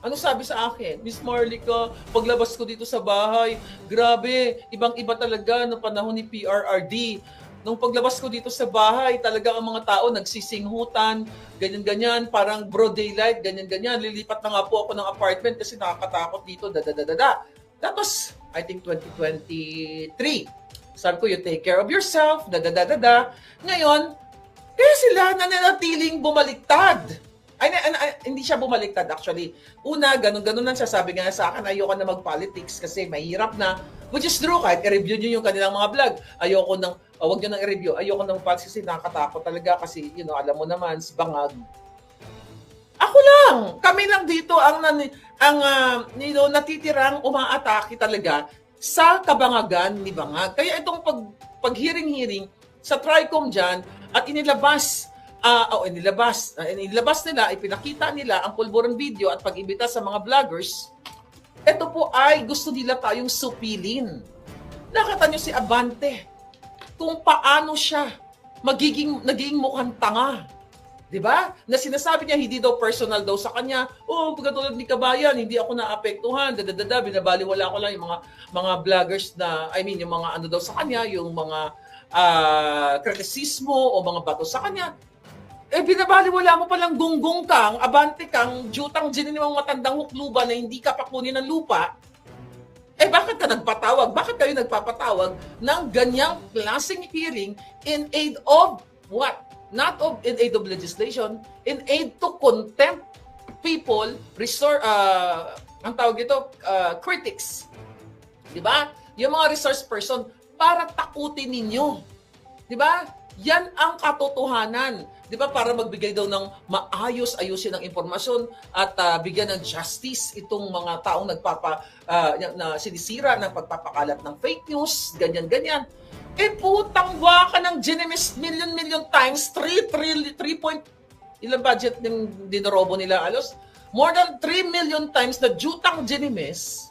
[SPEAKER 2] Ano sabi sa akin? Miss Marlica, paglabas ko dito sa bahay, grabe, ibang-iba talaga ng panahon ni PRRD. Nung paglabas ko dito sa bahay, talaga ang mga tao nagsisinghutan, ganyan-ganyan, parang broad daylight, ganyan-ganyan. Lilipat na nga po ako ng apartment kasi nakakatakot dito, That was, I think, 2023. Sabi ko, you take care of yourself, Ngayon, kaya sila nananatiling bumaliktad. Hindi siya bumaliktad actually. Una, ganun lang siya. Sabi nga sa akin, ayoko na mag-politics kasi mahirap na. Which is true, kahit i-review nyo yung kanilang mga vlog. Ayoko nang, wag nyo nang i-review. Ayoko nang mag-politics kasi nakakatakot talaga kasi, alam mo naman, si Bangag. Ako lang, kami lang dito ang natitirang umaatake talaga sa kabangagan ni Bangag. Kaya itong pag-hearing sa TRICOM dyan at inilabas nila, ipinakita nila ang pulburon video at pag-imbita sa mga vloggers, ito po ay gusto nila tayong supilin. Nakita nyo si Abante, kung paano siya naging mukhang tanga. Diba? Na sinasabi niya, hindi daw personal daw sa kanya. Pagkatulad ni Kabayan, hindi ako naapektuhan. Binabaliwala ko lang yung mga vloggers na, yung mga ano daw sa kanya, yung mga kritisismo o mga bato sa kanya. Binabaliwala mo palang gunggong kang, abante kang, jutang gininiwang matandang hukluba na hindi ka pakunin ng lupa. Bakit ka nagpatawag? Bakit kayo nagpapatawag ng ganyang klaseng hearing in aid of what? Not in aid of legislation, in aid to contempt people, ang tawag ito, critics. Diba? Yung mga resource person, para takutin ninyo. Diba? Yan ang katotohanan. Diba? Para magbigay daw ng ayusin ng impormasyon at bigyan ng justice itong mga taong na sinisira ng pagpapakalat ng fake news, ganyan-ganyan. Putang ka ng Genimes million times, 3 point, ilang budget ng dinorobo nila alos? More than 3 million times na jutang Genimes.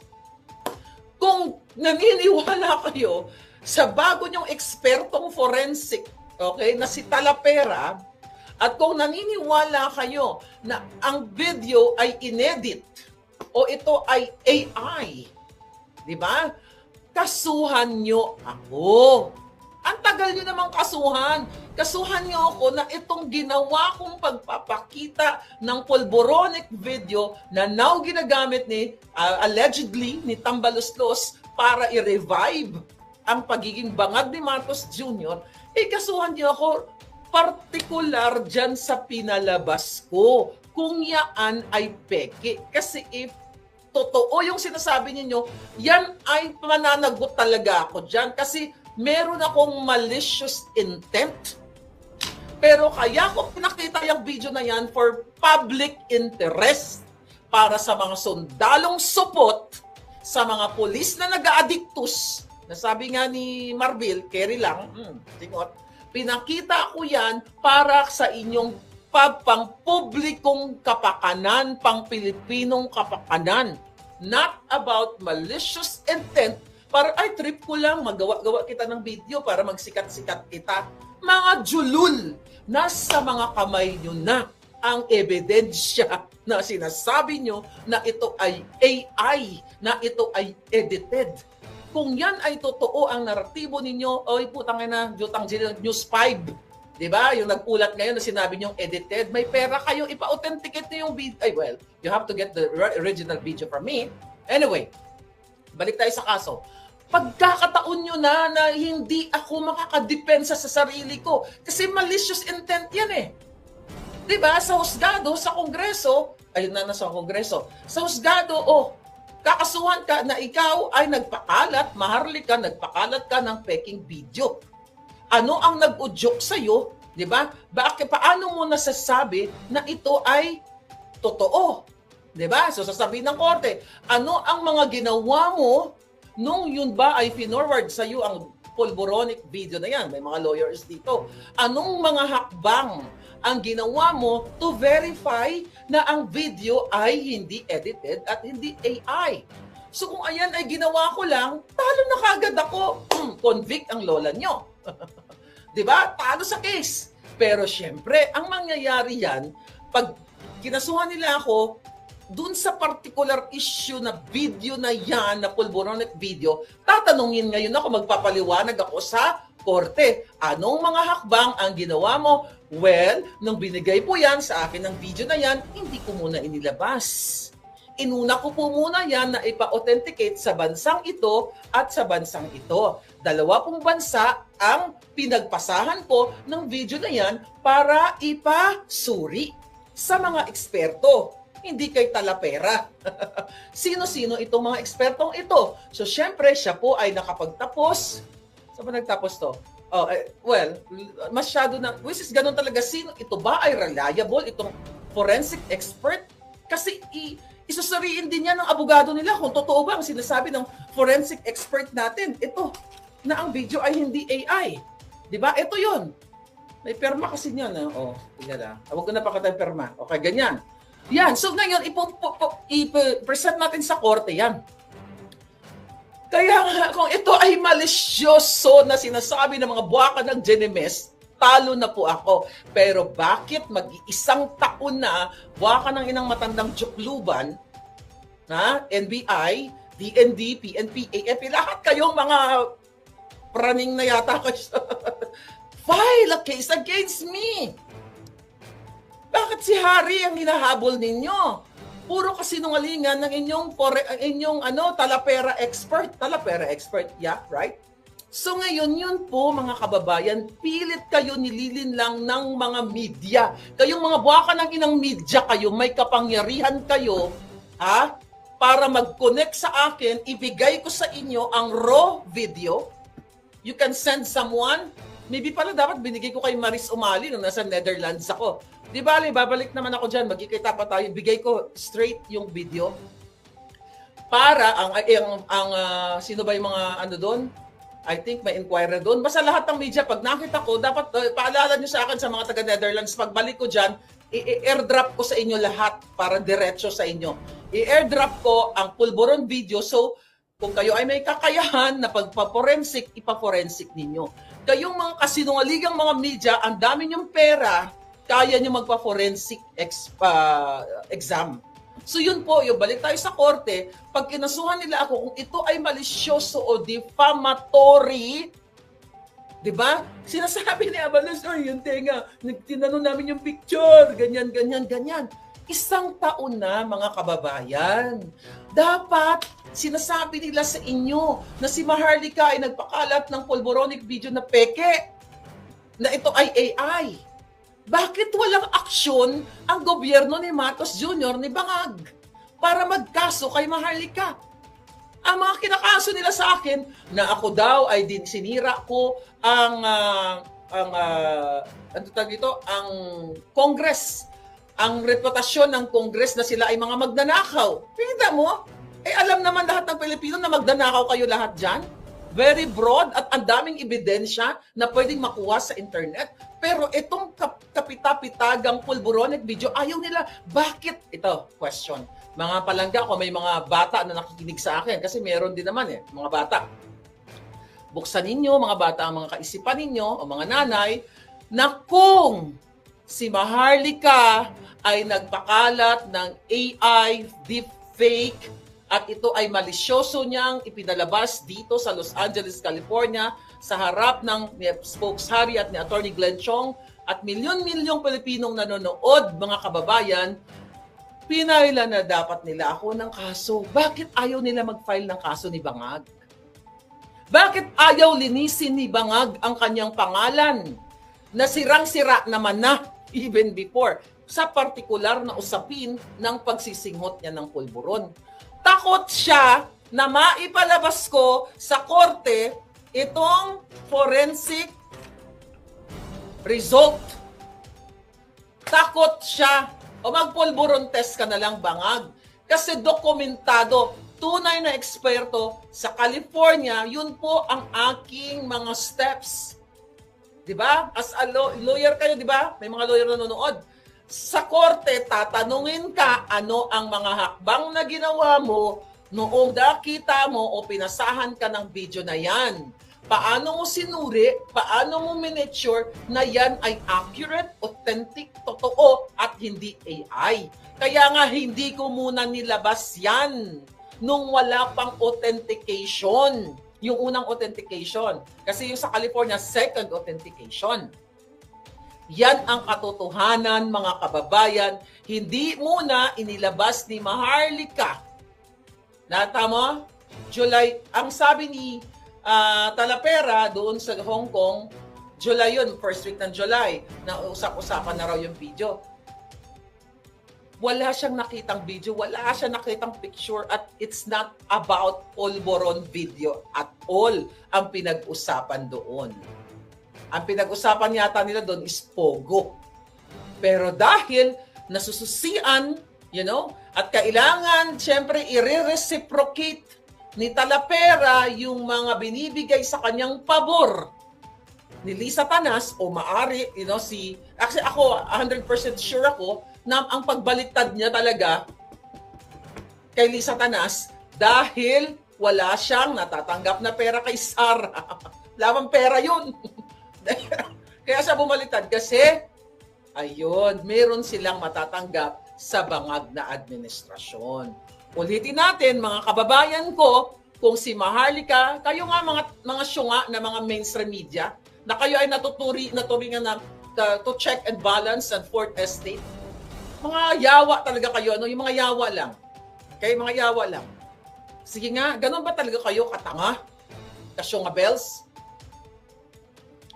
[SPEAKER 2] Kung naniniwala kayo sa bago nyong ekspertong forensic, okay, na si Talapera, at kung naniniwala kayo na ang video ay inedit o ito ay AI, di ba? Kasuhan nyo ako. Ang tagal nyo namang kasuhan. Kasuhan nyo ako na itong ginawa kong pagpapakita ng polboronic video na now ginagamit allegedly ni Tambaloslos para i-revive ang pagiging Bangag ni Marcos Jr., kasuhan nyo ako partikular dyan sa pinalabas ko. Kung yaan ay peke. Kasi if totoo yung sinasabi niyo, yan ay mananagot talaga ako dyan kasi meron akong malicious intent. Pero kaya ko pinakita yung video na yan for public interest para sa mga sundalong supot, sa mga polis na nag-addictus, na sabi nga ni Marbil, carry lang, tingot, pinakita ko yan para sa inyong pang publikong kapakanan, pang Pilipinong kapakanan. Not about malicious intent para, ay, trip ko lang, magawa-gawa kita ng video para magsikat-sikat kita. Mga julul, nasa mga kamay nyo na ang ebidensya na sinasabi nyo na ito ay AI, na ito ay edited. Kung yan ay totoo ang naratibo ninyo, oy putang ina, Jutang News 5. Diba? Yung nag-ulat ngayon na sinabi niyong edited, may pera kayo, ipa-authenticate niyo yung video. Ay, well, you have to get the original video from me. Anyway, balik tayo sa kaso. Pagkakataon nyo na hindi ako makakadepensa sa sarili ko. Kasi malicious intent yan eh. Diba? Sa husgado, sa kongreso, ayun na nasa kongreso, sa husgado, kakasuhan ka na ikaw ay nagpakalat ka ng peking video. Ano ang nag-udyok sa'yo, di ba? Paano mo nasasabi na ito ay totoo? Di ba? So sasabihin ng korte, ano ang mga ginawa mo nung yun ba ay finorward sa'yo ang pulboronic video na yan? May mga lawyers dito. Anong mga hakbang ang ginawa mo to verify na ang video ay hindi edited at hindi AI? So kung ayan ay ginawa ko lang, talo na kagad ako. Convict ang lola nyo. Diba? Talo sa case. Pero syempre, ang mangyayari yan, pag kinasuhan nila ako, dun sa particular issue na video na yan, na pulboronic video, tatanungin ngayon ako, magpapaliwanag ako sa korte. Anong mga hakbang ang ginawa mo? Well, nung binigay po yan sa akin ng video na yan, hindi ko muna inilabas. Inuna ko po muna yan na ipa-authenticate sa bansang ito at sa bansang ito. Dalawa pong bansa ang pinagpasahan ko ng video na yan para ipasuri sa mga eksperto. Hindi kay talapera. Sino-sino itong mga ekspertong ito? So, syempre, siya po ay nakapagtapos. Saan ba nagtapos to? Well, masyado na, which is ganun talaga, sino, ito ba ay reliable, itong forensic expert? Kasi isusuriin din yan ng abogado nila kung totoo ba ang sinasabi ng forensic expert natin. Ito, na ang video ay hindi AI. Diba? Ito yun. May perma kasi niyan. Tingnan na. Huwag ko na pakatay perma. Okay, ganyan. Yan. So ngayon, i-present natin sa korte yan. Kaya nga, kung ito ay malisyoso na sinasabi ng mga buwaka ng Genemes, talo na po ako. Pero bakit mag-iisang taon na buwaka ng inang matandang Jukluban, NBI, DND, PNP, AFP, lahat kayong mga praning na yata kayo file a case against me. Bakit si Harry ang hinahabol ninyo? Puro kasinungalingan ng inyong talapera expert. Talapera expert, yeah, right? So ngayon, yun po mga kababayan, pilit kayo nililin lang ng mga media. Kayong mga buwaka ng inang media kayo, may kapangyarihan kayo, para mag-connect sa akin, ibigay ko sa inyo ang raw video. You can send someone. Maybe pala dapat binigay ko kay Maris Umali nung nasa Netherlands ako. Di ba, babalik naman ako dyan, magkikita pa tayo, bigay ko straight yung video. Para sino ba yung mga doon? I think may inquirer doon. Basta lahat ng media, pag nakita ko, dapat paalala nyo sa akin sa mga taga-Netherlands, pagbalik ko dyan, i-airdrop ko sa inyo lahat para diretso sa inyo. I-airdrop ko ang pulburon video. So, kung kayo ay may kakayahan na pagpa-forensic, ipa-forensic ninyo. Kayong mga kasinungalingang mga media, ang dami nyong pera, kaya nyo magpa-forensic exam. So yun po, yung balik tayo sa korte, pag kinasuhan nila ako, kung ito ay malisyoso o defamatory, di ba? Sinasabi ni Abalos, yun tenga, tinanong namin yung picture, ganyan, ganyan, ganyan. Isang taon na, mga kababayan. Dapat, sinasabi nila sa inyo na si Maharlika ay nagpakalat ng pulboronic video na peke, na ito ay AI. Bakit walang aksyon ang gobyerno ni Matos Jr. ni Bangag para magkaso kay Maharlika? Ang mga kinakaso nila sa akin na ako daw ay sinira ko ang Congress, ang reputasyon ng Congress na sila ay mga magnanakaw. Kita mo? Alam naman lahat ng Pilipino na magnanakaw kayo lahat dyan. very broad at ang daming ebidensya na pwedeng makuha sa internet. Pero itong kapita-pitagang pulburon at video, ayaw nila. Bakit? Ito, question. Mga palangga ko, may mga bata na nakikinig sa akin kasi meron din naman mga bata. Buksan ninyo, mga bata, ang mga kaisipan ninyo o mga nanay, na kung si Maharlika ay nagpakalat ng AI deepfake at ito ay malisyoso niyang ipinalabas dito sa Los Angeles, California sa harap ng spokeshari at ni Attorney Glenn Chong at milyon-milyong Pilipinong nanonood, mga kababayan, pinailan na dapat nila ako ng kaso. Bakit ayaw nila mag-file ng kaso ni Bangag? Bakit ayaw linisin ni Bangag ang kanyang pangalan na sirang-sira naman na even before sa partikular na usapin ng pagsisinghot niya ng pulburon? Takot siya na maipalabas ko sa korte itong forensic result. Takot siya. O magpulburon test ka na lang, Bangag. Kasi dokumentado, tunay na eksperto sa California, yun po ang aking mga steps. Diba? As a lawyer kayo, diba? May mga lawyer na nanonood. Sa korte, tatanungin ka ano ang mga hakbang na ginawa mo noong nakita mo o pinasahan ka ng video na yan. Paano mo sinuri, paano mo minensure na yan ay accurate, authentic, totoo, at hindi AI. Kaya nga hindi ko muna nilabas yan nung wala pang authentication. Yung unang authentication. Kasi yung sa California, second authentication. Yan ang katotohanan, mga kababayan. Hindi muna inilabas ni Maharlika. Natama? July, ang sabi ni Talapera doon sa Hong Kong, July yun, first week ng July, na usap-usapan na raw yung video. Wala siyang nakitang video, wala siyang nakitang picture, at it's not about pulburon video at all ang pinag-usapan doon. Ang pinag-usapan yata nila doon is Pogo. Pero dahil nasususian, at kailangan, syempre, i-reciprocate ni Talapera yung mga binibigay sa kanyang pabor ni Lisa Tanas o maari, actually ako, 100% sure ako na ang pagbaliktad niya talaga kay Lisa Tanas dahil wala siyang natatanggap na pera kay Sara. Lamang pera yun. Kaya siya bumaliktad kasi, ayun, meron silang matatanggap sa bangag na administrasyon. Ulitin natin, mga kababayan ko, kung si Maharlika, kayo nga mga syunga na mga mainstream media, na kayo ay naturingan na to check and balance ang Fourth Estate. Mga yawa talaga kayo, yung mga yawa lang. Okay, mga yawa lang. Sige nga, ganun ba talaga kayo katanga? Kasyunga bells?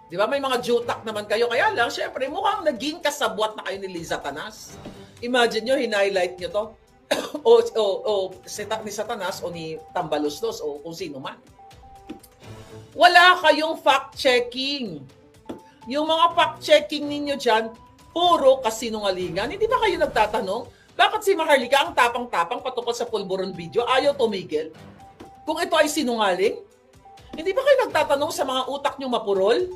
[SPEAKER 2] Di ba, may mga jutak naman kayo. Kaya lang, syempre, mukhang naging kasabwat na kayo ni Liza Tanas. Imagine nyo, hinighlight nyo to. Ni Satanas o ni Tambaluslos o kung sino man. Wala kayong fact-checking. Yung mga fact-checking ninyo dyan, puro kasinungalingan. Hindi ba kayo nagtatanong, bakit si Maharlika ang tapang-tapang patungkol sa pulburon video ayaw tumigil? Kung ito ay sinungaling? Hindi ba kayo nagtatanong sa mga utak nyo mapurol?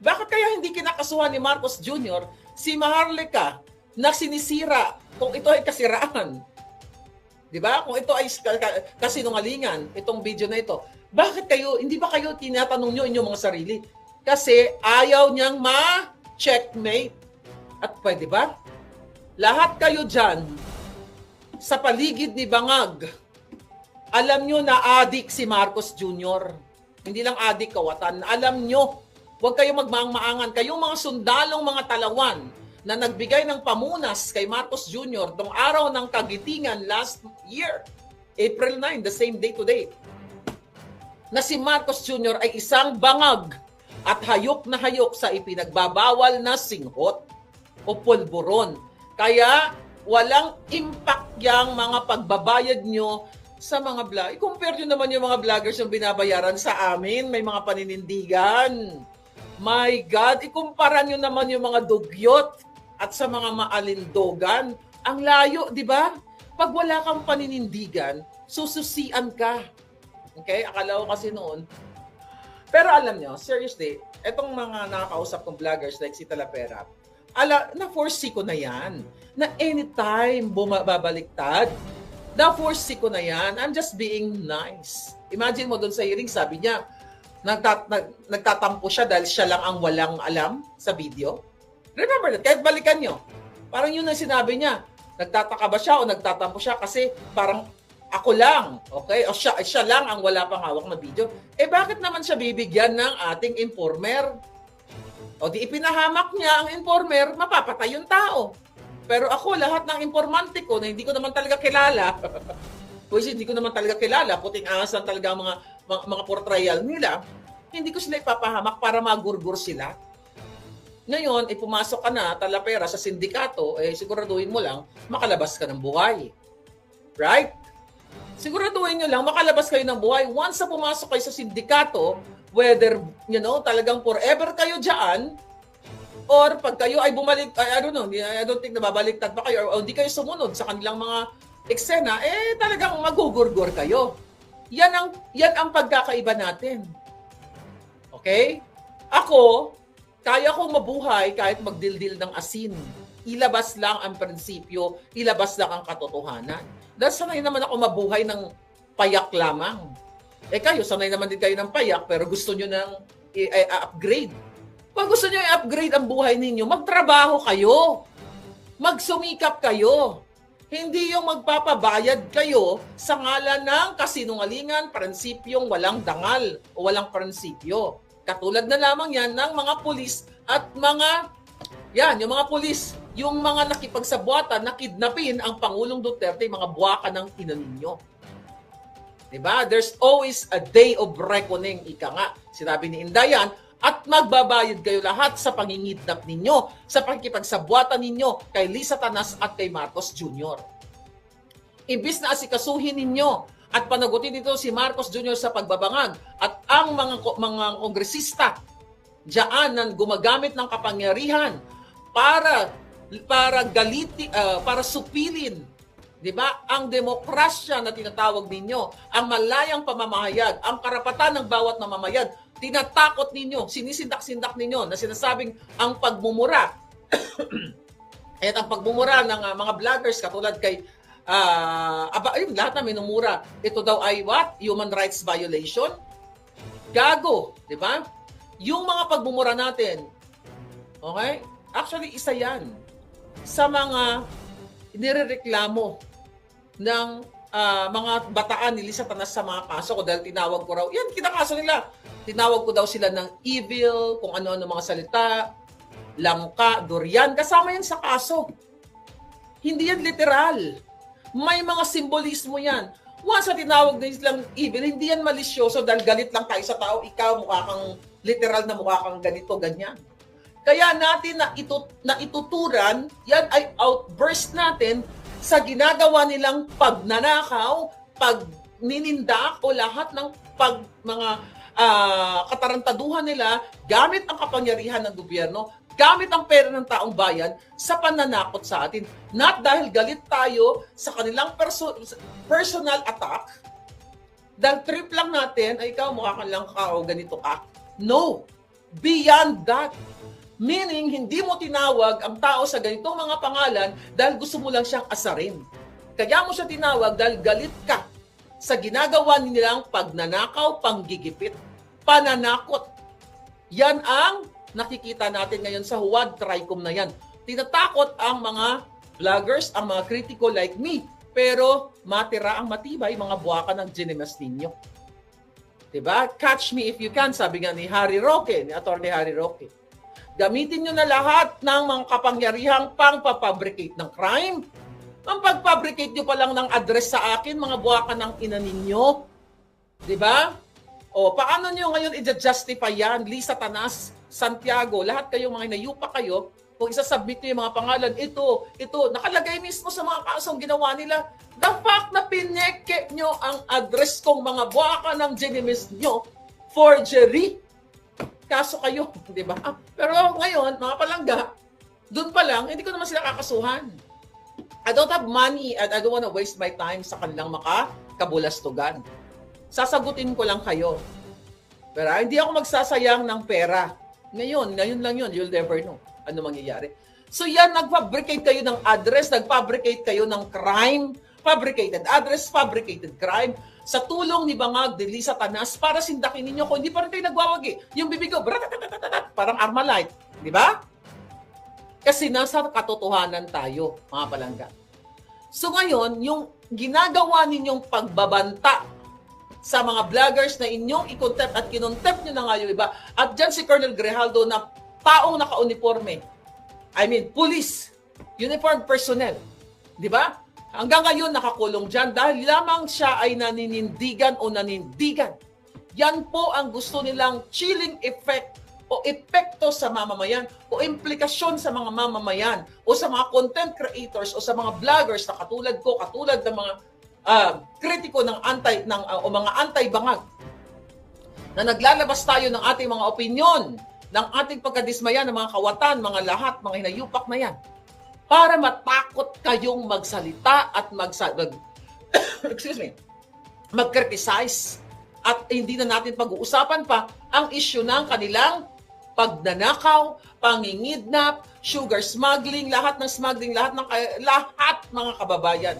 [SPEAKER 2] Bakit kaya hindi kinakasuhan ni Marcos Jr. si Maharlika na sinisira kung ito ay kasiraan? Di ba? Kung ito ay kasinungalingan, itong video na ito, bakit kayo, hindi ba kayo tinatanong nyo inyong mga sarili? Kasi ayaw niyang ma-checkmate. At pwede ba? Lahat kayo dyan, sa paligid ni Bangag, alam nyo na adik si Marcos Jr. Hindi lang adik kawatan. Alam nyo, huwag kayong magmaang-maangan. Kayong mga sundalong mga talawan na nagbigay ng pamunas kay Marcos Jr. noong araw ng kagitingan last year, April 9, the same day today, na si Marcos Jr. ay isang bangag at hayok na hayok sa ipinagbabawal na singhot o pulburon. Kaya walang impact yang mga pagbabayad nyo sa mga vlog. I-compare nyo naman yung mga vloggers yung binabayaran sa amin. May mga paninindigan. My God, ikumpara nyo naman yung mga dugyot at sa mga maalindogan. Ang layo, di ba? Pag wala kang paninindigan, sususian ka. Okay? Akala ko kasi noon, Pero alam nyo, seriously, etong mga nakakausap kong vloggers like si Talapera, na-foresee ko na yan. Na anytime babaliktad, na-foresee ko na yan. I'm just being nice. Imagine mo doon sa hearing, sabi niya, nagtatampo siya dahil siya lang ang walang alam sa video. Remember that, kahit balikan nyo. Parang yun ang sinabi niya. Nagtataka ba siya o nagtatampo siya kasi parang ako lang, okay? O siya lang ang wala pang hawak na video. Bakit naman siya bibigyan ng ating informer? O di ipinahamak niya ang informer, mapapatay yung tao. Pero ako, lahat ng informante ko na hindi ko naman talaga kilala, kasi hindi ko naman talaga kilala, puting ahas lang talaga ang mga portrayal nila, hindi ko sila ipapahamak para magurgur sila. Ngayon, pumasok ka na, Talapera, sa sindikato, siguraduhin mo lang, makalabas ka ng buhay. Right? Siguraduhin nyo lang, makalabas kayo ng buhay. Once na pumasok kayo sa sindikato, whether, talagang forever kayo dyan, or pag kayo ay bumalik, I don't think na babaliktad pa kayo, or hindi kayo sumunod sa kanilang mga eksena, talagang magugurgur kayo. Yan ang pagkakaiba natin. Okay? Ako, kaya kong mabuhay kahit magdildil ng asin. Ilabas lang ang prinsipyo, ilabas lang ang katotohanan. Dahil sanay naman ako mabuhay ng payak lamang. Kayo, sanay naman din kayo ng payak, pero gusto nyo ng upgrade. Kung gusto nyo i-upgrade ang buhay ninyo, magtrabaho kayo. Magsumikap kayo. Hindi yung magpapabayad kayo sa ngalan ng kasinungalingan, prinsipyong walang dangal o walang prinsipyo. Katulad na lamang yan ng mga pulis at yung mga pulis, yung mga nakipagsabwatan na kidnapin ang Pangulong Duterte, mga buwaka ng ina ninyo. Diba? There's always a day of reckoning, ika nga. Sinabi ni Indayan, at magbabayad kayo lahat sa pangingidnap ninyo, sa pakikipagsabwatan ninyo kay Lisa Tanas at kay Marcos Jr. Imbis na asikasuhin ninyo at panagutin dito si Marcos Jr. sa pagbabangag at ang mga kongresista diyan na gumagamit ng kapangyarihan para supilin, 'di ba? Ang demokrasya na tinatawag ninyo, ang malayang pamamahayag, ang karapatan ng bawat mamamayan, tinatakot ninyo, sinisindak-sindak ninyo na sinasabing ang pagmumura at ang pagmumura ng mga vloggers katulad kay lahat na minumura. Ito daw ay what? Human rights violation? Gago, 'di ba? Yung mga pagmumura natin, okay? Actually, isa yan sa mga nirereklamo ng mga bataan ni Lisa Tanas sa mga kaso ko dahil tinawag ko raw, yan, kinakaso nila. Tinawag ko daw sila ng evil, kung ano-ano mga salita, langka, durian, kasama yan sa kaso. Hindi yan literal. May mga simbolismo yan. Once na tinawag din silang evil, hindi yan malisyoso dahil galit lang tayo sa tao, ikaw mukha kang literal na mukha kang ganito, ganyan. Kaya natin na ituturan, yan ay outburst natin sa ginagawa nilang pagnanakaw, pagninindak o lahat ng mga katarantaduhan nila gamit ang kapangyarihan ng gobyerno, gamit ang pera ng taong bayan sa pananakot sa atin. Not dahil galit tayo sa kanilang personal attack, dahil trip lang natin, ay ikaw mukha kang lang ka o ganito ka. No! Beyond that. Meaning, hindi mo tinawag ang tao sa ganitong mga pangalan dahil gusto mo lang siyang asarin. Kaya mo siya tinawag dahil galit ka sa ginagawa nilang pagnanakaw, panggigipit, pananakot. Yan ang nakikita natin ngayon sa Huwad Tricom na yan. Tinatakot ang mga vloggers, ang mga kritiko like me, pero matira ang matibay, mga buwaka ng ginemas ninyo. Diba? Catch me if you can, sabi nga ni Harry Roque, ni Atty. Harry Roque. Gamitin nyo na lahat ng mga kapangyarihang pang-papabricate ng crime. Ang pag-fabricate nyo pa lang ng address sa akin, mga buwaka ng ina ninyo. Diba? O, paano nyo ngayon i-justify yan? Lisa Tanas, Santiago, lahat kayo mga inayupa kayo, kung isasubmit nyo yung mga pangalan, ito, nakalagay mismo sa mga kasong ginawa nila. The fact na pineke nyo ang address kong mga buwaka ng genimis nyo, forgery. Kaso kayo, di ba? Pero ngayon, mga palangga, doon pa lang, hindi ko naman sila kakasuhan. I don't have money and I don't want to waste my time sa kanilang makakabulastugan. Sasagutin ko lang kayo. Pero hindi ako magsasayang ng pera. Ngayon lang yun. You'll never know ano mangyayari. So yan, nag-fabricate kayo ng address, nag-fabricate kayo ng crime, fabricated address, fabricated crime, sa tulong ni Bangag de Lisa Tanas para sindakin ninyo kung hindi pa rin kayo nagwawagi. Yung bibig ko, parang Armalite. Di ba? Kasi nasa katotohanan tayo, mga palangga. So ngayon, yung ginagawa ninyong pagbabanta sa mga vloggers na inyong i-contempt at kinontempt nyo na nga yung iba. At dyan si Colonel Grijaldo na taong naka-uniforme. I mean, police, uniformed personnel. Di ba? Hanggang ngayon nakakulong dyan dahil lamang siya ay naninindigan o nanindigan. Yan po ang gusto nilang chilling effect o epekto sa mamamayan o implikasyon sa mga mamamayan o sa mga content creators o sa mga vloggers na katulad ko, katulad ng mga kritiko ng o mga anti-bangag na naglalabas tayo ng ating mga opinyon, ng ating pagkadismaya ng mga kawatan, mga lahat, mga hinayupak na yan para matakot kayong magsalita at mag-criticize at hindi na natin pag-uusapan pa ang issue ng kanilang pagnanakaw, pangingidnap, sugar smuggling, lahat ng smuggling, lahat mga kababayan.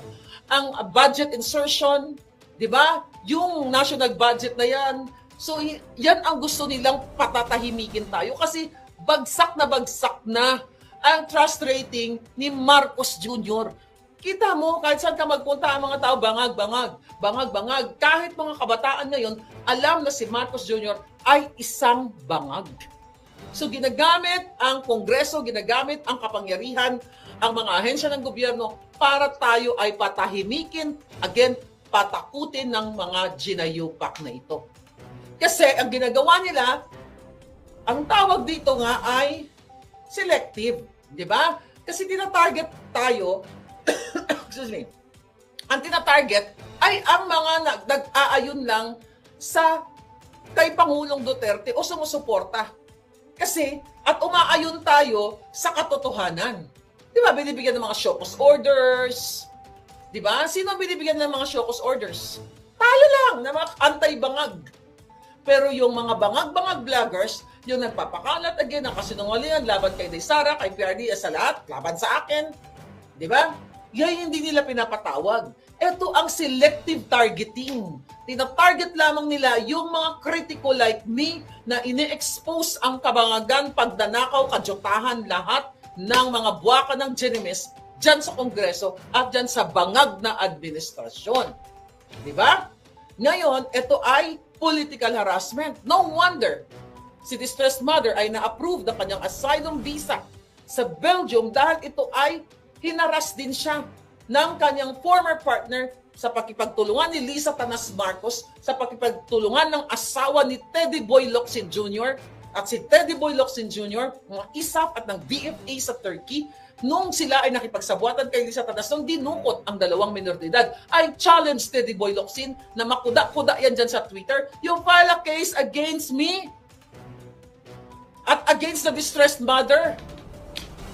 [SPEAKER 2] Ang budget insertion, 'di ba? Yung national budget na 'yan. So yan ang gusto nilang patatahimikin tayo kasi bagsak na ang trust rating ni Marcos Jr. Kita mo, kahit saan ka magpunta ang mga tao, bangag. Kahit mga kabataan ngayon, alam na si Marcos Jr. ay isang bangag. So ginagamit ang Kongreso, ginagamit ang kapangyarihan, ang mga ahensya ng gobyerno para tayo ay patahimikin, again, patakutin ng mga ginayupak na ito. Kasi ang ginagawa nila, ang tawag dito nga ay selective, di ba? Kasi tinatarget tayo, excuse me, ang tinatarget ay ang mga nag-aayon lang sa kay Pangulong Duterte o sumusuporta. Kasi, at umaayon tayo sa katotohanan. Di ba, binibigyan ng mga show cause orders. Di ba? Sino binibigyan ng mga show cause orders? Tayo lang, na mga anti-bangag. Pero yung mga bangag-bangag vloggers, yung nagpapakalat again ng kasinungalingan laban kay Sara, kay PRD, sa lahat, laban sa akin. Di ba? Yan hindi nila pinapatawag. Ito ang selective targeting. Tina-target lamang nila yung mga kritiko like me na ini-expose ang kabangagan, pagdanakaw, kajotahan, lahat ng mga buwaka ng Genimes dyan sa Kongreso at dyan sa bangag na administrasyon. Di ba? Ngayon, ito ay political harassment. No wonder si Distressed Mother ay na-approve ng kanyang asylum visa sa Belgium dahil ito ay hinaras din siya ng kanyang former partner sa pakipagtulungan ni Lisa Tanas Marcos, sa pakipagtulungan ng asawa ni Teddy Boy Locsin Jr. At si Teddy Boy Locsin Jr., mga ISAF at ng BFA sa Turkey, nung sila ay nakipagsabuatan kay Lisa Tanas, nung dinukot ang dalawang minor de edad, ay challenge Teddy Boy Locsin na makuda-kuda yan dyan sa Twitter, yung file a case against me at against the Distressed Mother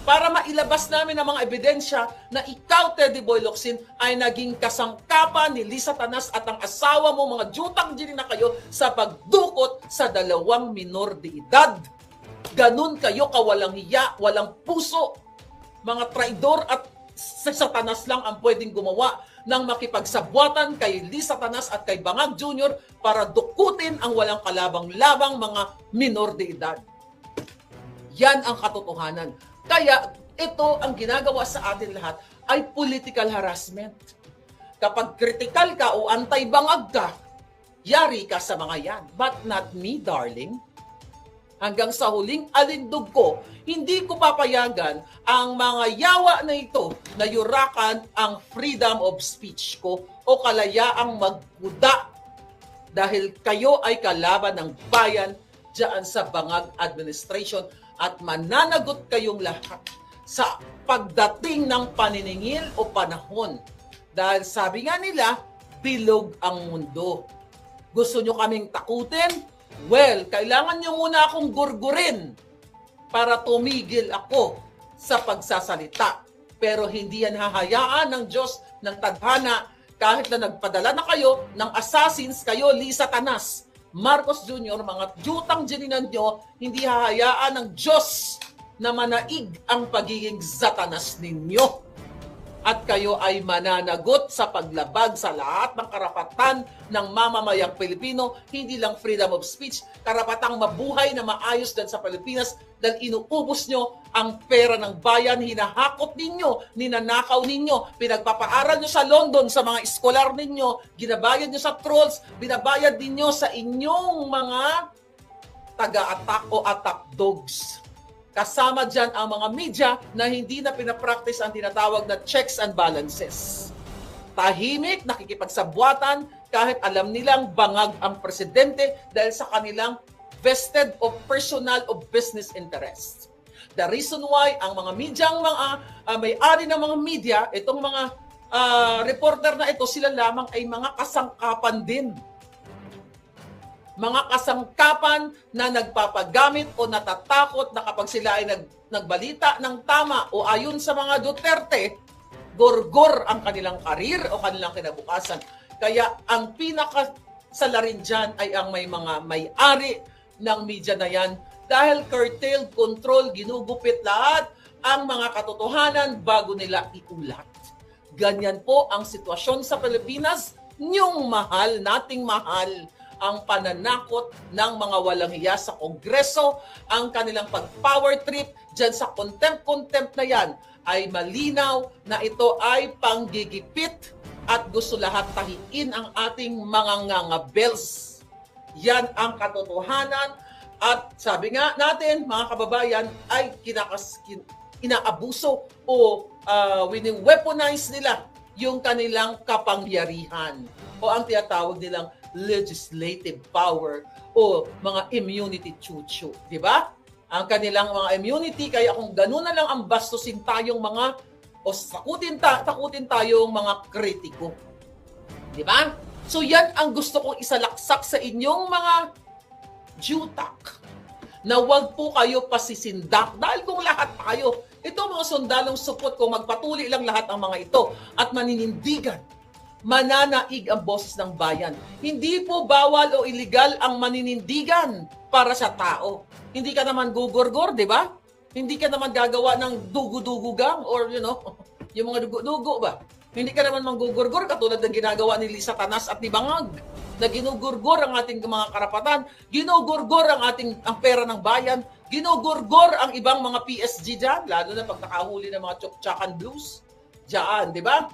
[SPEAKER 2] para mailabas namin ang mga ebidensya na ikaw, Teddy Boy Locsin, ay naging kasangkapan ni Lisa Tanas at ang asawa mo, mga jutang diri na kayo sa pagdukot sa dalawang minor de edad. Ganun kayo kawalang hiya, walang puso. Mga traidor at Satanas lang ang pwedeng gumawa ng makipagsabwatan kay Lisa Tanas at kay Bangag Jr. para dukutin ang walang kalabang-labang mga minor de edad. Yan ang katotohanan. Kaya ito ang ginagawa sa atin lahat ay political harassment. Kapag critical ka o anti-bangag ka, yari ka sa mga yan. But not me, darling. Hanggang sa huling alindog ko, hindi ko papayagan ang mga yawa na ito na yurakan ang freedom of speech ko o kalayaang magkuda dahil kayo ay kalaban ng bayan dyan sa Bangag Administration at mananagot kayong lahat sa pagdating ng paniningil o panahon. Dahil sabi nga nila, bilog ang mundo. Gusto nyo kaming takutin? Well, kailangan nyo muna akong gurgurin para tumigil ako sa pagsasalita. Pero hindi yan hahayaan ng Diyos ng tadhana kahit na nagpadala na kayo ng assassins kayo, Lisa Tanas. Marcos Jr., mga jutang jininan nyo, hindi hahayaan ng Diyos na manaig ang pagiging satanas ninyo. At kayo ay mananagot sa paglabag sa lahat ng karapatan ng mamamayang Pilipino, hindi lang freedom of speech, karapatang mabuhay na maayos dyan sa Pilipinas dahil inuubos nyo ang pera ng bayan, hinahakot ninyo, ninanakaw ninyo, pinagpapaaral nyo sa London sa mga eskolar ninyo, ginabayad nyo sa trolls, binabayad ninyo sa inyong mga taga-attack o attack dogs. Kasama dyan ang mga media na hindi na pinapractice ang tinatawag na checks and balances. Tahimik, nakikipagsabwatan kahit alam nilang bangag ang presidente dahil sa kanilang vested of personal of business interests. The reason why ang mga media, may-ari ng mga media, itong mga reporter na ito, sila lamang ay mga kasangkapan din. Mga kasangkapan na nagpapagamit o natatakot na kapag sila ay nagbalita ng tama o ayon sa mga Duterte, gorgor ang kanilang karir o kanilang kinabukasan. Kaya ang pinakasalarin dyan ay ang may mga may-ari ng media na yan dahil curtailed control, ginugupit lahat ang mga katotohanan bago nila iulat. Ganyan po ang sitwasyon sa Pilipinas, niyong mahal, nating mahal, ang pananakot ng mga walang hiya sa Kongreso, ang kanilang pag-power trip dyan sa contempt na yan ay malinaw na ito ay panggigipit at gusto lahat tahiin ang ating mga ngangabels. Yan ang katotohanan at sabi nga natin mga kababayan ay inaabuso o wini-weaponize nila yung kanilang kapangyarihan o ang tinatawag nilang legislative power o mga immunity chuchu, di ba? Ang kanilang mga immunity, kaya kung gano'n na lang ang bastusin tayong mga o takutin tayong mga kritiko. Di ba? So yan ang gusto kong isalaksak sa inyong mga jutak na wag po kayo pasisindak dahil kung lahat tayo, ito mga sundalong supot, kung magpatuloy lang lahat ng mga ito at maninindigan, mananaig ang boses ng bayan. Hindi po bawal o illegal ang maninindigan para sa tao. Hindi ka naman gugurgur, di ba? Hindi ka naman gagawa ng dugu-dugugang or yung mga dugu-dugu ba? Hindi ka naman manggugurgur katulad ng ginagawa ni Lisa Tanas at ni Bangag na ginugurgur ang ating mga karapatan, ginugurgur ang pera ng bayan, ginugurgur ang ibang mga PSG dyan, lalo na pag nakahuli ng mga Chokchakan Blues dyan, di ba?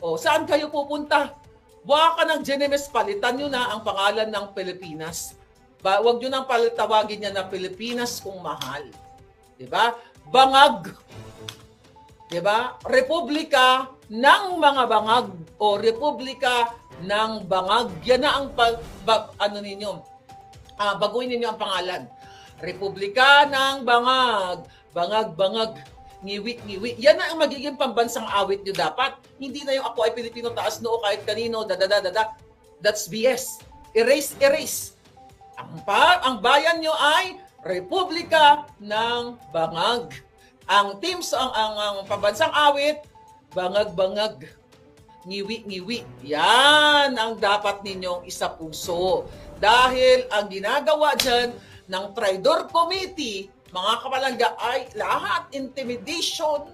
[SPEAKER 2] O, saan kayo pupunta? Buka ng Genemes, palitan nyo na ang pangalan ng Pilipinas. Huwag nyo nang tawagin niya na Pilipinas kung mahal. Diba? Bangag. Diba? Republika ng mga bangag o Republika ng Bangag. Yan na ang baguhin ninyo ang pangalan. Republika ng Bangag. Bangag. Ngiwi. Yan na ang magiging pambansang awit nyo dapat. Hindi na yung ako ay Pilipino taas noo kahit kanino, That's BS. Erase. Ang bayan nyo ay Republika ng Bangag. Ang teams, ang pambansang awit, Bangag. Ngiwi. Yan ang dapat ninyong isapuso. Dahil ang ginagawa dyan ng Tridor Committee, mga kapalangga, ay lahat intimidation,